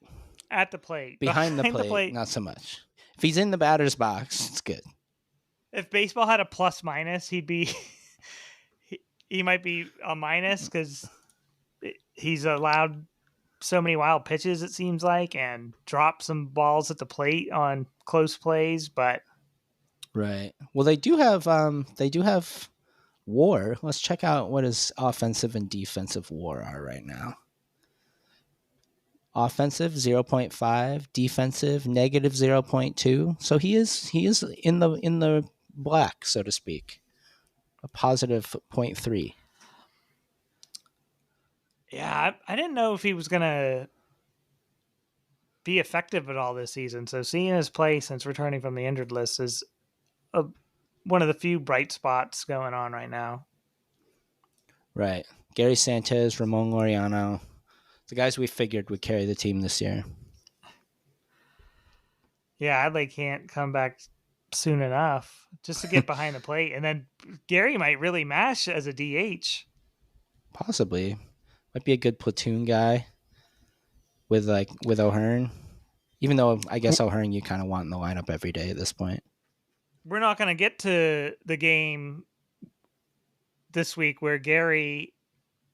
At the plate. Behind the plate, not so much. If he's in the batter's box, it's good. If baseball had a plus minus, he'd be... he might be a minus because he's allowed so many wild pitches, it seems like, and dropped some balls at the plate on close plays, but... Right. Well, they do have WAR. Let's check out what his offensive and defensive WAR are right now. Offensive 0.5, defensive negative 0.2. So he is in the black, so to speak. A positive 0.3. Yeah, I didn't know if he was gonna be effective at all this season. So seeing his play since returning from the injured list is a, one of the few bright spots going on right now. Right. Gary Sanchez, Ramon Laureano, the guys we figured would carry the team this year. Yeah, Adley can't come back soon enough just to get behind the plate, and then Gary might really mash as a DH. Possibly. Might be a good platoon guy with O'Hearn. Even though I guess O'Hearn you kind of want in the lineup every day at this point. We're not going to get to the game this week where Gary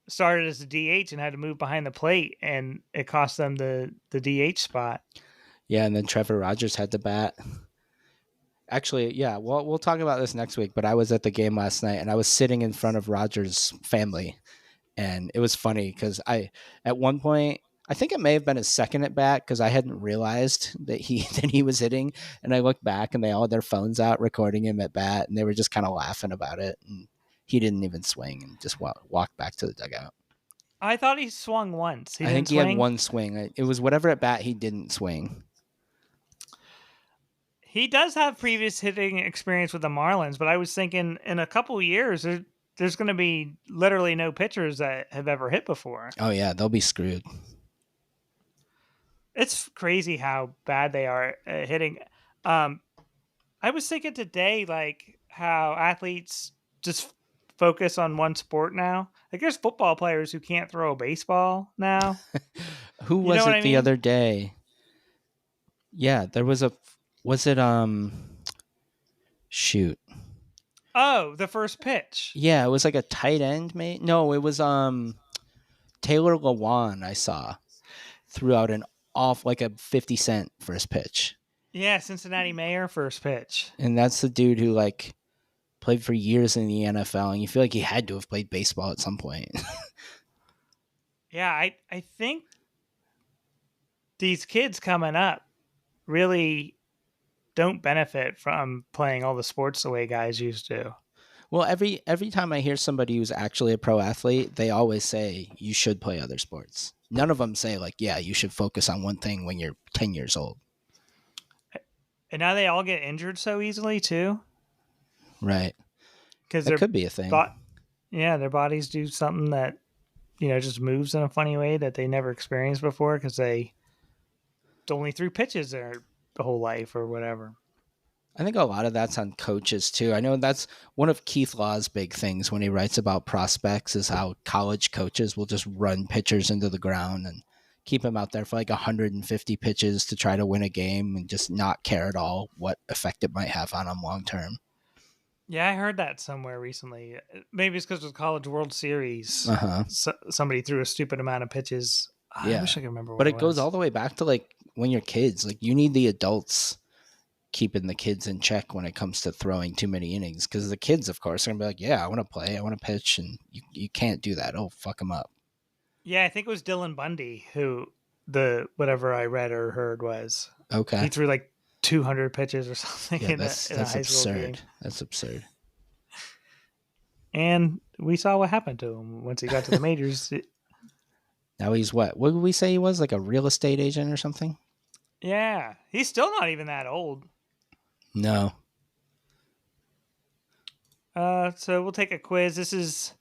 started as a DH and had to move behind the plate, and it cost them the DH spot. Yeah, and then Trevor Rogers had to bat. Actually, yeah, we'll talk about this next week, but I was at the game last night and I was sitting in front of Rogers' family, and it was funny because at one point, I think it may have been his second at bat because I hadn't realized that he was hitting, and I looked back and they all had their phones out recording him at bat, and they were just kind of laughing about it, and he didn't even swing and just walked back to the dugout. I thought he swung once. He I didn't think he had swing. one swing. It was whatever at bat he didn't swing. He does have previous hitting experience with the Marlins, but I was thinking in a couple years there's going to be literally no pitchers that have ever hit before. Oh yeah, they'll be screwed. It's crazy how bad they are at hitting. I was thinking today, like how athletes just focus on one sport now. Like there's football players who can't throw a baseball now. Who You was know what it I the mean? other day? Yeah, there was a. Was it Shoot. Oh, the first pitch. Yeah, it was like a tight end, mate. No, it was Taylor Lewan. I saw threw out an off like a 50-cent first pitch, Yeah, Cincinnati Mayor first pitch. and that's the dude who like played for years in the NFL, and you feel like he had to have played baseball at some point. Yeah, I think these kids coming up really don't benefit from playing all the sports the way guys used to. Well, every time I hear somebody who's actually a pro athlete, they always say you should play other sports. None of them say like, yeah, you should focus on one thing when you're 10 years old. And now they all get injured so easily too, Right. because That could be a thing. their bodies do something that just moves in a funny way that they never experienced before because they only threw pitches their whole life or whatever. I think a lot of that's on coaches too. I know that's one of Keith Law's big things when he writes about prospects is how college coaches will just run pitchers into the ground and keep them out there for like 150 pitches to try to win a game and just not care at all what effect it might have on them long term. Yeah, I heard that somewhere recently. Maybe it's because of the College World Series. Uh-huh. Somebody threw a stupid amount of pitches. Yeah. I wish I could remember what But it it goes was. all the way back to like when you're kids. Like you need the adults keeping the kids in check when it comes to throwing too many innings because the kids, of course, are gonna be like, "Yeah, I want to play, I want to pitch," and you can't do that. Oh, fuck them up. Yeah, I think it was Dylan Bundy who the whatever I read or heard was. Okay. He threw like 200 pitches or something Yeah, in a high school game. absurd. That's absurd. And we saw what happened to him once he got to the majors. Now he's what? What did we say he was? Like a real estate agent or something? Yeah, he's still not even that old. No. So we'll take a quiz. This is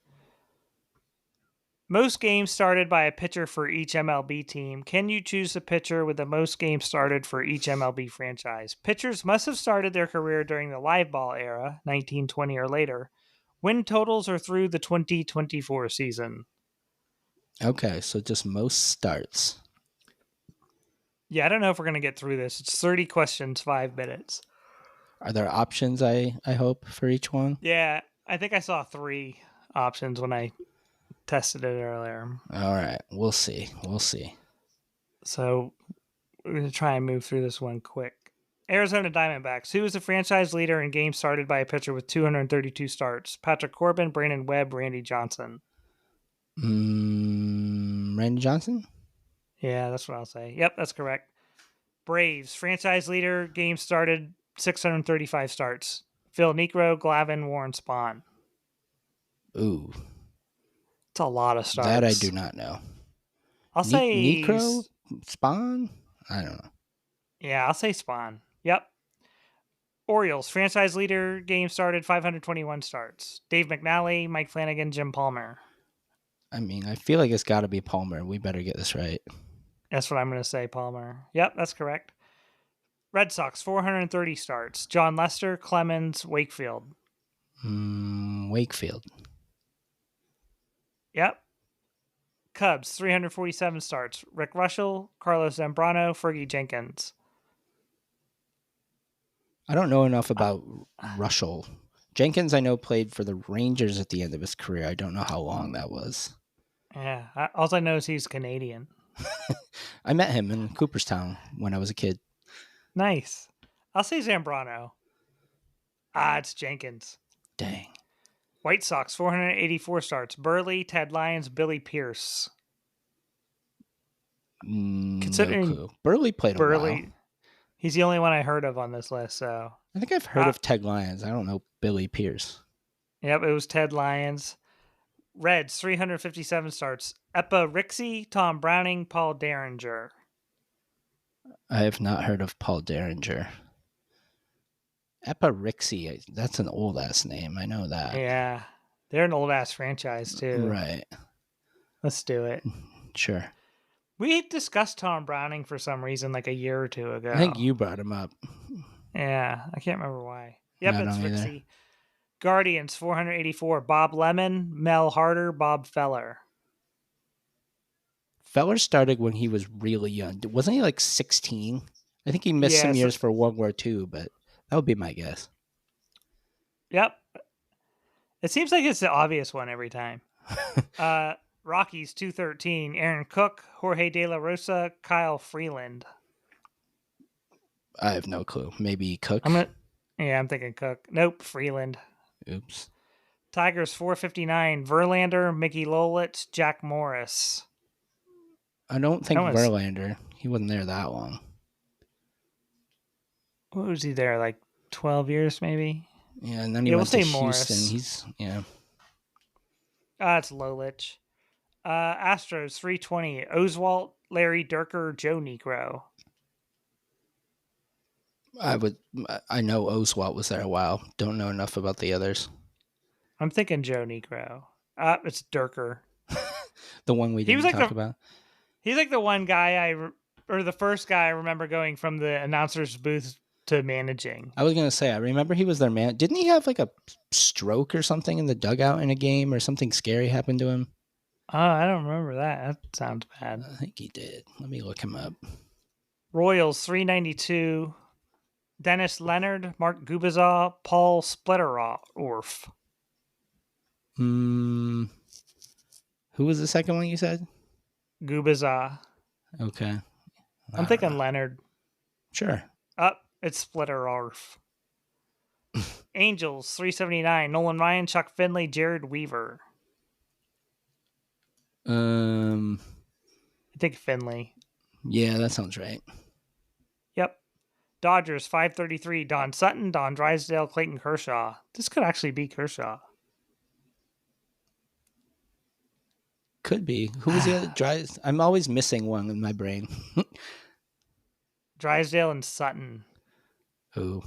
most games started by a pitcher for each MLB team. Can you choose the pitcher with the most games started for each MLB franchise? Pitchers must have started their career during the live ball era, 1920 or later. Win totals are through the 2024 season. Okay, so just most starts. Yeah, I don't know if we're going to get through this. It's 30 questions, 5 minutes. Are there options, I hope, for each one? Yeah, I think I saw 3 options when I tested it earlier. All right, we'll see. We'll see. So we're going to try and move through this one quick. Arizona Diamondbacks. Who is the franchise leader in games started by a pitcher with 232 starts? Patrick Corbin, Brandon Webb, Randy Johnson. Randy Johnson? Yeah, that's what I'll say. Yep, that's correct. Braves, franchise leader, game started, 635 starts. Phil Necro, Glavine, Warren Spahn. Ooh, It's a lot of that I do starts. not know. I'll say, Necro? Spawn? I don't know. yeah, I'll say Spahn. Yep. Orioles, franchise leader, game started, 521 starts. Dave McNally, Mike Flanagan, Jim Palmer. I mean, I feel like it's got to be Palmer. We better get this right. That's what I'm going to say, Palmer. Yep, that's correct. Red Sox, 430 starts. John Lester, Clemens, Wakefield. Wakefield. Yep. Cubs, 347 starts. Rick Russell, Carlos Zambrano, Fergie Jenkins. I don't know enough about Russell. Jenkins, I know, played for the Rangers at the end of his career. I don't know how long that was. Yeah, all I know is he's Canadian. I met him in Cooperstown when I was a kid. Nice. I'll say Zambrano. It's Jenkins. Dang. White Sox, 484 starts. Burley, Ted Lyons, Billy Pierce. No Considering clue. Burley played a while. Burley, he's the only one I heard of on this list, so. I think I've heard of Ted Lyons. I don't know Billy Pierce. Yep, it was Ted Lyons. Reds, 357 starts. Epa Rixey, Tom Browning, Paul Derringer. I have not heard of Paul Derringer. Eparixi, that's an old ass name. I know that. Yeah, they're an old ass franchise too. Right. Let's do it. Sure. We discussed Tom Browning for some reason like a year or two ago. I think you brought him up. Yeah, I can't remember why. Yep, I it's don't either. Rixey. Guardians, 484. Bob Lemon, Mel Harder, Bob Feller. Feller started when he was really young. Wasn't he like 16? I think he missed some years for World War II, but that would be my guess. Yep. It seems like it's the obvious one every time. Rockies, 213. Aaron Cook, Jorge De La Rosa, Kyle Freeland. I have no clue. Maybe Cook? I'm thinking Cook. Nope, Freeland. Oops. Tigers, 459. Verlander, Mickey Lolitz, Jack Morris. I don't think Verlander. He wasn't there that long. What was he there? Like 12 years, maybe? Yeah, and then he went to Houston. Morris. It's Lolich. Astros, 320. Oswalt, Larry Durker, Joe Negro. I know Oswalt was there a while. Don't know enough about the others. I'm thinking Joe Negro. It's Durker. The one we didn't talk about. He's like the one guy or the first guy I remember going from the announcer's booth to managing. I was going to say, I remember he was their man. Didn't he have like a stroke or something in the dugout in a game, or something scary happened to him? Oh, I don't remember that. That sounds bad. I think he did. Let me look him up. Royals, 392. Dennis Leonard, Mark Gubizaw, Paul Splitterorf. Who was the second one you said? Gubizaw. Okay. I'm thinking Leonard. Sure. It's Splitterorf. Angels, 379. Nolan Ryan, Chuck Finley, Jared Weaver. I think Finley. Yeah, that sounds right. Yep. Dodgers, 533. Don Sutton, Don Drysdale, Clayton Kershaw. This could actually be Kershaw. Could be. Who was the other? I'm always missing one in my brain. Drysdale and Sutton. Who?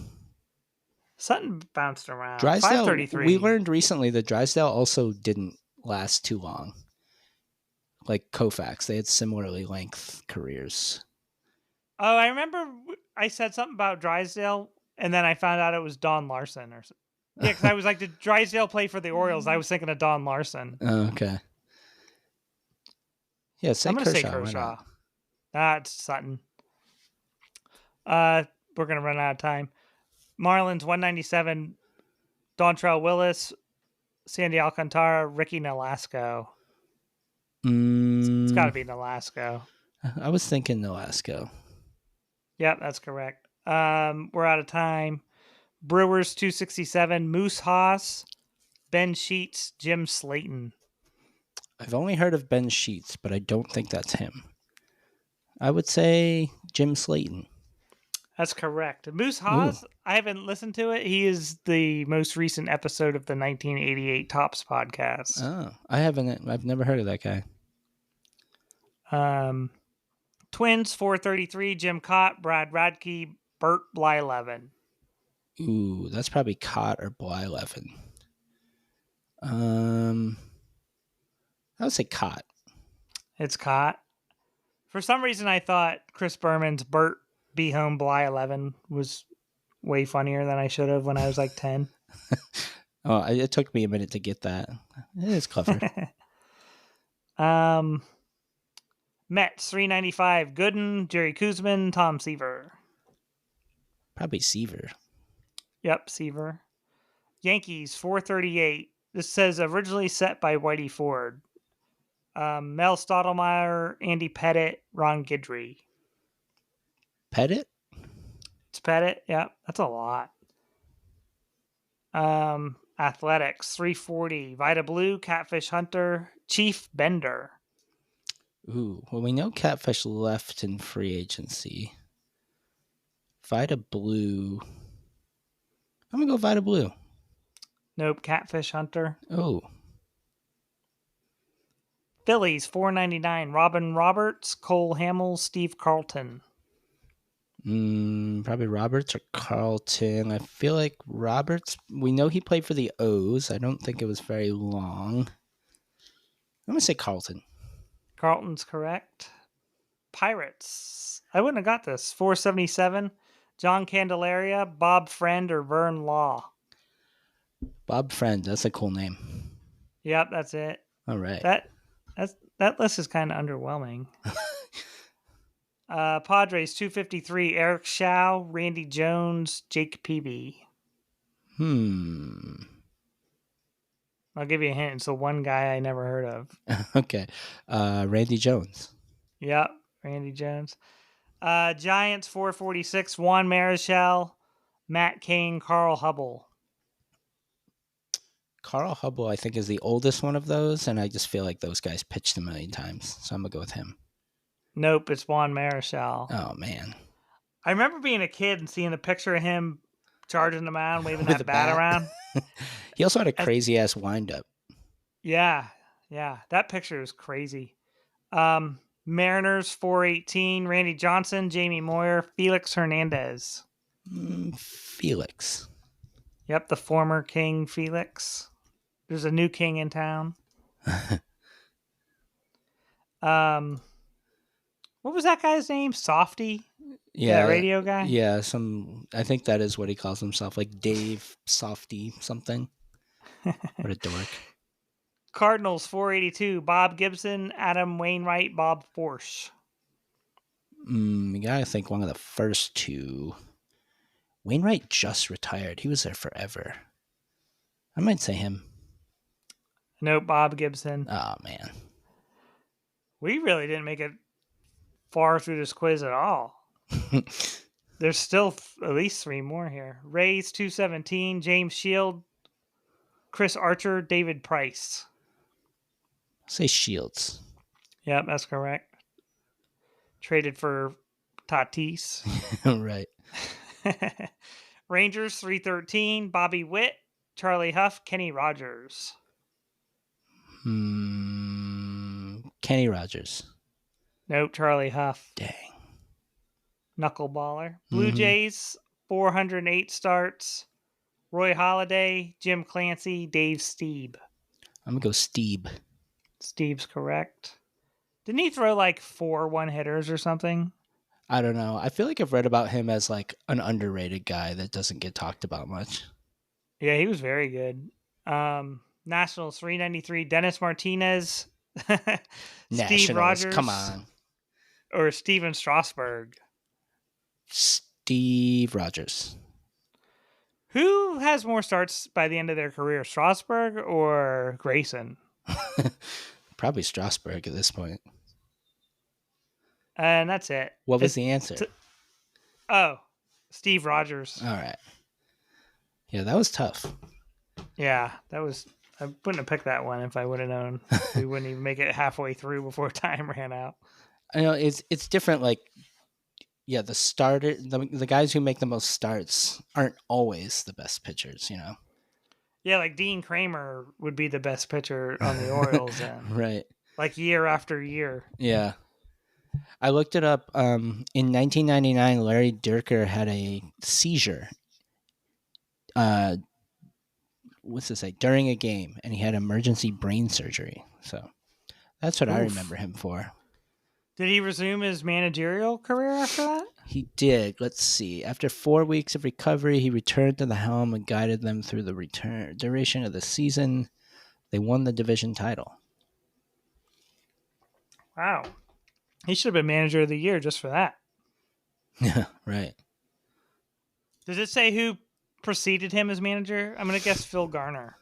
Sutton bounced around. Drysdale, 533. we learned recently that Drysdale also didn't last too long. Like Koufax, they had similarly length careers. Oh, I remember I said something about Drysdale, and then I found out it was Don Larson. Yeah, because I was like, did Drysdale play for the Orioles? I was thinking of Don Larson. Oh, okay. Yeah, I'm going to say Kershaw. It's Sutton. We're going to run out of time. Marlins, 197. Dontrell Willis, Sandy Alcantara, Ricky Nolasco. It's got to be Nolasco. I was thinking Nolasco. Yep, that's correct. We're out of time. Brewers, 267. Moose Haas, Ben Sheets, Jim Slayton. I've only heard of Ben Sheets, but I don't think that's him. I would say Jim Slayton. That's correct. Moose Ooh. Haas, I haven't listened to it. He is the most recent episode of the 1988 Tops podcast. Oh, I haven't. I've never heard of that guy. Twins 433, Jim Cott, Brad Radke, Burt Blyleven. Ooh, that's probably Cott or Blyleven. I would say Cott. It's Cott. For some reason, I thought Chris Berman's Burt Be Home Blyleven was way funnier than I should have when I was like 10. Oh, it took me a minute to get that. It is clever. Mets 395, Gooden, Jerry Kuzman, Tom Seaver. Probably Seaver. Yep, Seaver. Yankees 438. This says originally set by Whitey Ford. Mel Stottlemyre, Andy Pettit, Ron Guidry. Pettit? It's Pettit. Yep, that's a lot. Athletics 340. Vita Blue, Catfish Hunter, Chief Bender. Ooh, well, we know Catfish left in free agency. Vita Blue. I'm going to go Vita Blue. Nope, Catfish Hunter. Oh. Phillies 499. Robin Roberts, Cole Hamill, Steve Carlton. Probably Roberts or Carlton. I feel like Roberts, we know he played for the O's. I don't think it was very long. I'm going to say Carlton. Carlton's correct. Pirates. I wouldn't have got this. 477. John Candelaria, Bob Friend, or Vern Law. Bob Friend. That's a cool name. Yep, that's it. All right. That list is kind of underwhelming. Padres 253. Eric Shaw, Randy Jones, Jake Peavy. I'll give you a hint. It's the one guy I never heard of. Okay. Randy Jones. Yep, Randy Jones. Giants 446. Juan Marichal, Matt Cain, Carl Hubble. Carl Hubble, I think, is the oldest one of those, and I just feel like those guys pitched a million times, so I'm going to go with him. Nope, it's Juan Marichal. Oh, man. I remember being a kid and seeing a picture of him charging the mound, waving that bat around. He also had a crazy-ass wind-up. Yeah. That picture is crazy. Mariners 418. Randy Johnson, Jamie Moyer, Felix Hernandez. Felix. Yep, the former King Felix. There's a new king in town. What was that guy's name? Softy? Yeah, radio guy? Yeah, I think that is what he calls himself, like Dave Softy something. What a dork. Cardinals 482. Bob Gibson, Adam Wainwright, Bob Force. You gotta think one of the first two. Wainwright just retired. He was there forever. I might say him. Nope, Bob Gibson. Oh, man. We really didn't make it far through this quiz at all. There's still at least 3 more here. Rays 217, James Shield, Chris Archer, David Price. Say Shields. Yep, that's correct. Traded for Tatis. Right. Rangers 313, Bobby Witt, Charlie Huff, Kenny Rogers. Kenny Rogers. Nope, Charlie Huff. Dang. Knuckleballer. Blue Jays 408 starts. Roy Halladay, Jim Clancy, Dave Steeb. I'm going to go Steeb. Steeb's correct. Didn't he throw like 4 one-hitters or something? I don't know. I feel like I've read about him as like an underrated guy that doesn't get talked about much. Yeah, he was very good. Nationals 393, Dennis Martinez, Steve Rogers. Come on. Or Steven Strasburg. Steve Rogers. Who has more starts by the end of their career, Strasburg or Grayson? Probably Strasburg at this point. And that's it. What was the answer? Steve Rogers. All right. Yeah, that was tough. Yeah, that was... I wouldn't have picked that one if I would have known. We wouldn't even make it halfway through before time ran out. I know it's different. Like, yeah, the guys who make the most starts aren't always the best pitchers. Yeah, like Dean Kramer would be the best pitcher on the Orioles, and Right. like year after year. Yeah. I looked it up. In 1999, Larry Dierker had a seizure. Uh, what's this say? During a game, and he had emergency brain surgery. So that's what I remember Oof. him for. Did he resume his managerial career after that? He did. Let's see. After 4 weeks of recovery, he returned to the helm and guided them through the duration of the season. They won the division title. Wow. He should have been manager of the year just for that. Yeah, right. Does it say who preceded him as manager? I'm going to guess Phil Garner.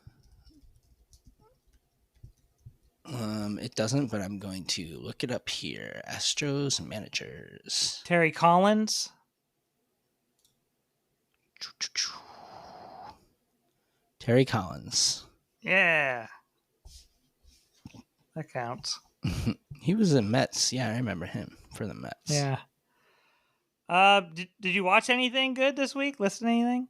It doesn't, but I'm going to look it up here. Astros managers. Terry Collins. Terry Collins. Yeah. That counts. He was in Mets. Yeah, I remember him for the Mets. Yeah. Did you watch anything good this week? Listen to anything?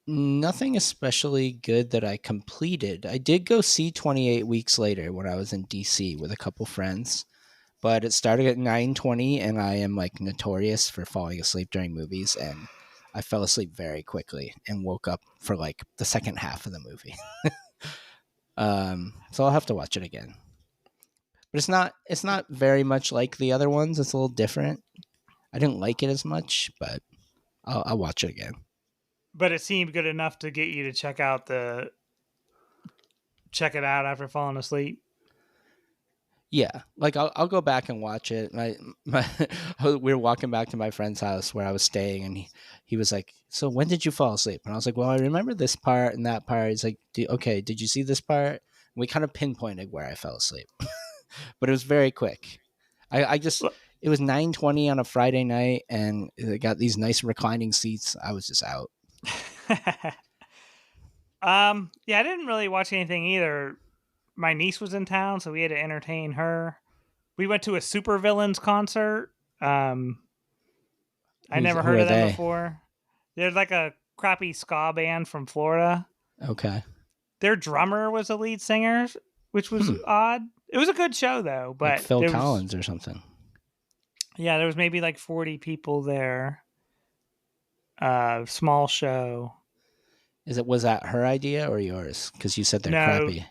Nothing especially good that I completed. I did go see 28 Weeks Later when I was in DC with a couple friends, but it started at 9:20, and I am like notorious for falling asleep during movies, and I fell asleep very quickly and woke up for like the second half of the movie. So I'll have to watch it again. But it's not very much like the other ones. It's a little different. I didn't like it as much, but I'll watch it again. But it seemed good enough to get you to check it out after falling asleep. Yeah, like I'll go back and watch it. We were walking back to my friend's house where I was staying, and he was like, "So when did you fall asleep?" And I was like, "Well, I remember this part and that part." He's like, "Okay, did you see this part?" And we kind of pinpointed where I fell asleep, but it was very quick. I just it was 9:20 on a Friday night, and they got these nice reclining seats. I was just out. Yeah, I didn't really watch anything either. My niece was in town, so we had to entertain her. We went to a Supervillains concert. I never Who heard are of them they? before. They're like a crappy ska band from Florida. Okay, Their drummer was a lead singer, which was odd. It was a good show though, like but Phil Collins or something. there was maybe like 40 people there. Small show. Was that her idea or yours? Because you said they're No, crappy.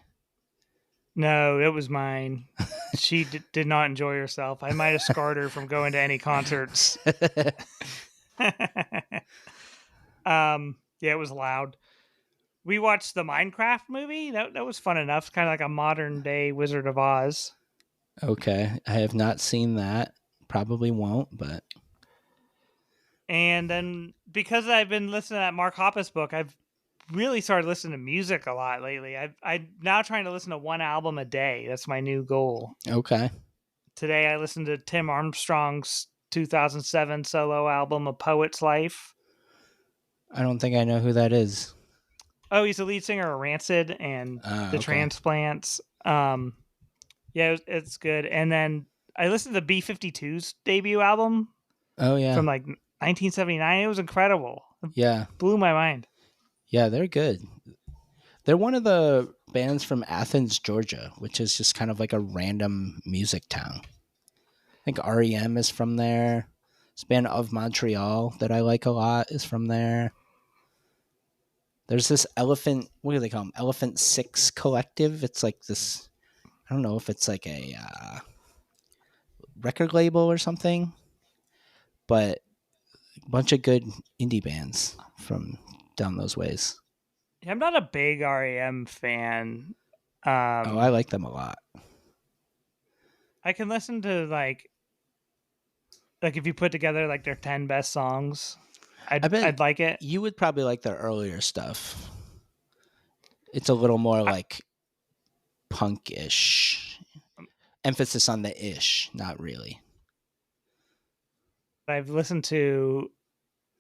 no, it was mine. She did not enjoy herself. I might have scarred her from going to any concerts. Yeah, it was loud. We watched the Minecraft movie. That was fun enough. Kind of like a modern day Wizard of Oz. Okay, I have not seen that. Probably won't, but And then because I've been listening to that Mark Hoppus book, I've really started listening to music a lot lately. I'm now trying to listen to one album a day. That's my new goal. okay. Today I listened to Tim Armstrong's 2007 solo album, A Poet's Life. I don't think I know who that is. Oh, he's the lead singer of Rancid and the Okay. Transplants. Yeah, it's good. And then I listened to B-52's debut album Oh yeah, from like 1979. It was incredible. It yeah, blew my mind. yeah. They're good. They're one of the bands from Athens, Georgia, which is just kind of like a random music town. I think REM is from there. This band of Montreal that I like a lot is from there. There's this Elephant. What do they call them? Elephant Six Collective. It's like this. I don't know if it's like a record label or something, but a bunch of good indie bands from down those ways. Yeah, I'm not a big REM fan. Oh, I like them a lot. I can listen to like if you put together like their 10 best songs, I bet I'd like it. you would probably like their earlier stuff. It's a little more like punk-ish. Emphasis on the ish, not really. I've listened to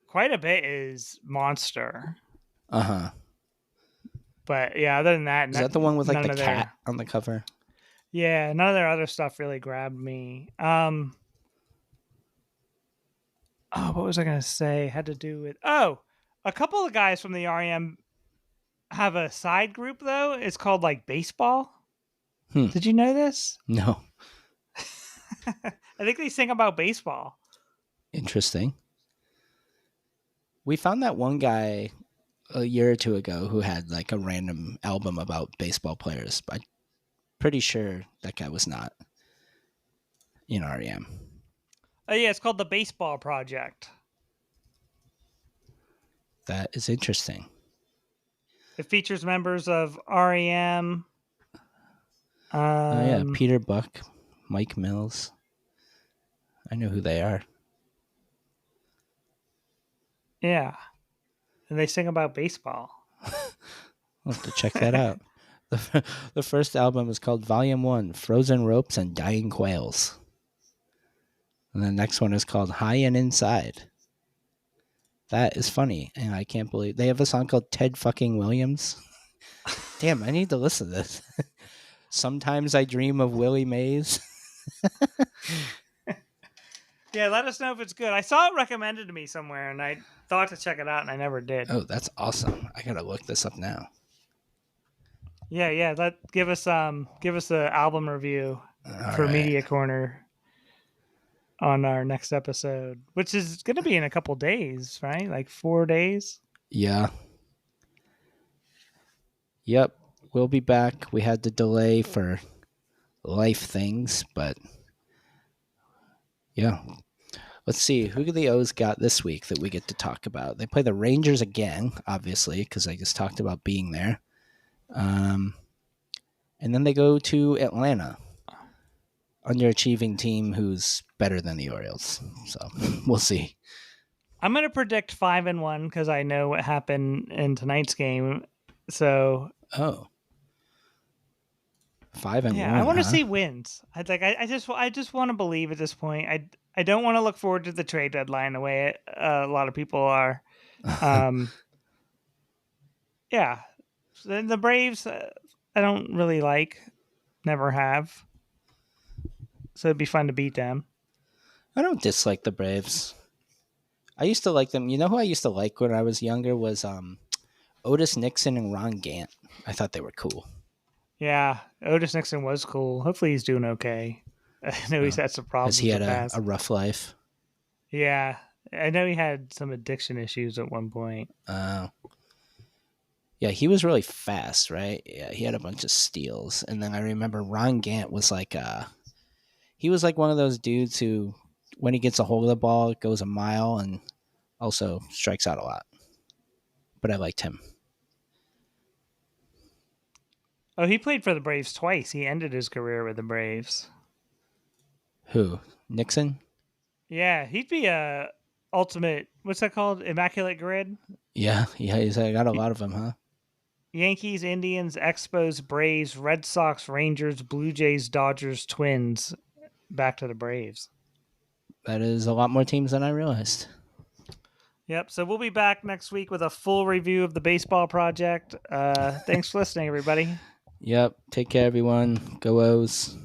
quite a bit is Monster. Uh-huh. But yeah, other than that, Is that the one with like none the of cat their on the cover? Yeah, none of their other stuff really grabbed me. Oh, what was I gonna say? Had to do with a couple of guys from the REM have a side group though. It's called like baseball. Hmm. Did you know this? No. I think they sing about baseball. Interesting. We found that one guy a year or two ago who had like a random album about baseball players, but I'm pretty sure that guy was not in REM. Oh yeah, it's called the Baseball Project. That is interesting. It features members of REM. Oh yeah, Um, Peter Buck, Mike Mills. I know who they are. yeah, and they sing about baseball. I'll have to check that out. The first album is called Volume 1, Frozen Ropes and Dying Quails. And the next one is called High and Inside. That is funny, and I can't believe they have a song called Ted fucking Williams. Damn, I need to listen to this. Sometimes I dream of Willie Mays. Yeah, let us know if it's good. I saw it recommended to me somewhere, and I thought to check it out, and I never did. Oh, that's awesome. I gotta look this up now. Yeah. Give us the album review All for right. Media Corner on our next episode, which is going to be in a couple days, right? Like 4 days. Yeah. Yep. We'll be back. We had to delay for life things, but yeah. Let's see who the O's got this week that we get to talk about. They play the Rangers again, obviously, because I just talked about being there. And then they go to Atlanta, underachieving team who's better than the Orioles. So we'll see. I'm going to predict 5-1 because I know what happened in tonight's game. So Oh, 5-1, yeah, I want to huh? see wins. I just want to believe at this point. I don't want to look forward to the trade deadline the way a lot of people are. Um, yeah, the Braves I don't really like, never have. So it'd be fun to beat them. I don't dislike the Braves. I used to like them. You know who I used to like when I was younger was Otis Nixon and Ron Gant. I thought they were cool. Yeah, Otis Nixon was cool. Hopefully he's doing okay. I know he's had some Because he problems in had the a past. rough life. Yeah, I know he had some addiction issues at one point. Yeah, he was really fast, right? Yeah, he had a bunch of steals. And then I remember Ron Gant was like he was like one of those dudes who when he gets a hold of the ball, it goes a mile and also strikes out a lot. But I liked him. Oh, he played for the Braves twice. He ended his career with the Braves. Who? Nixon? Yeah, he'd be a ultimate. What's that called? Immaculate grid. Yeah, he's got a lot of them, huh? Yankees, Indians, Expos, Braves, Red Sox, Rangers, Blue Jays, Dodgers, Twins. Back to the Braves. That is a lot more teams than I realized. Yep. So we'll be back next week with a full review of the baseball project. Thanks for listening, everybody. Yep. Take care, everyone. Go O's.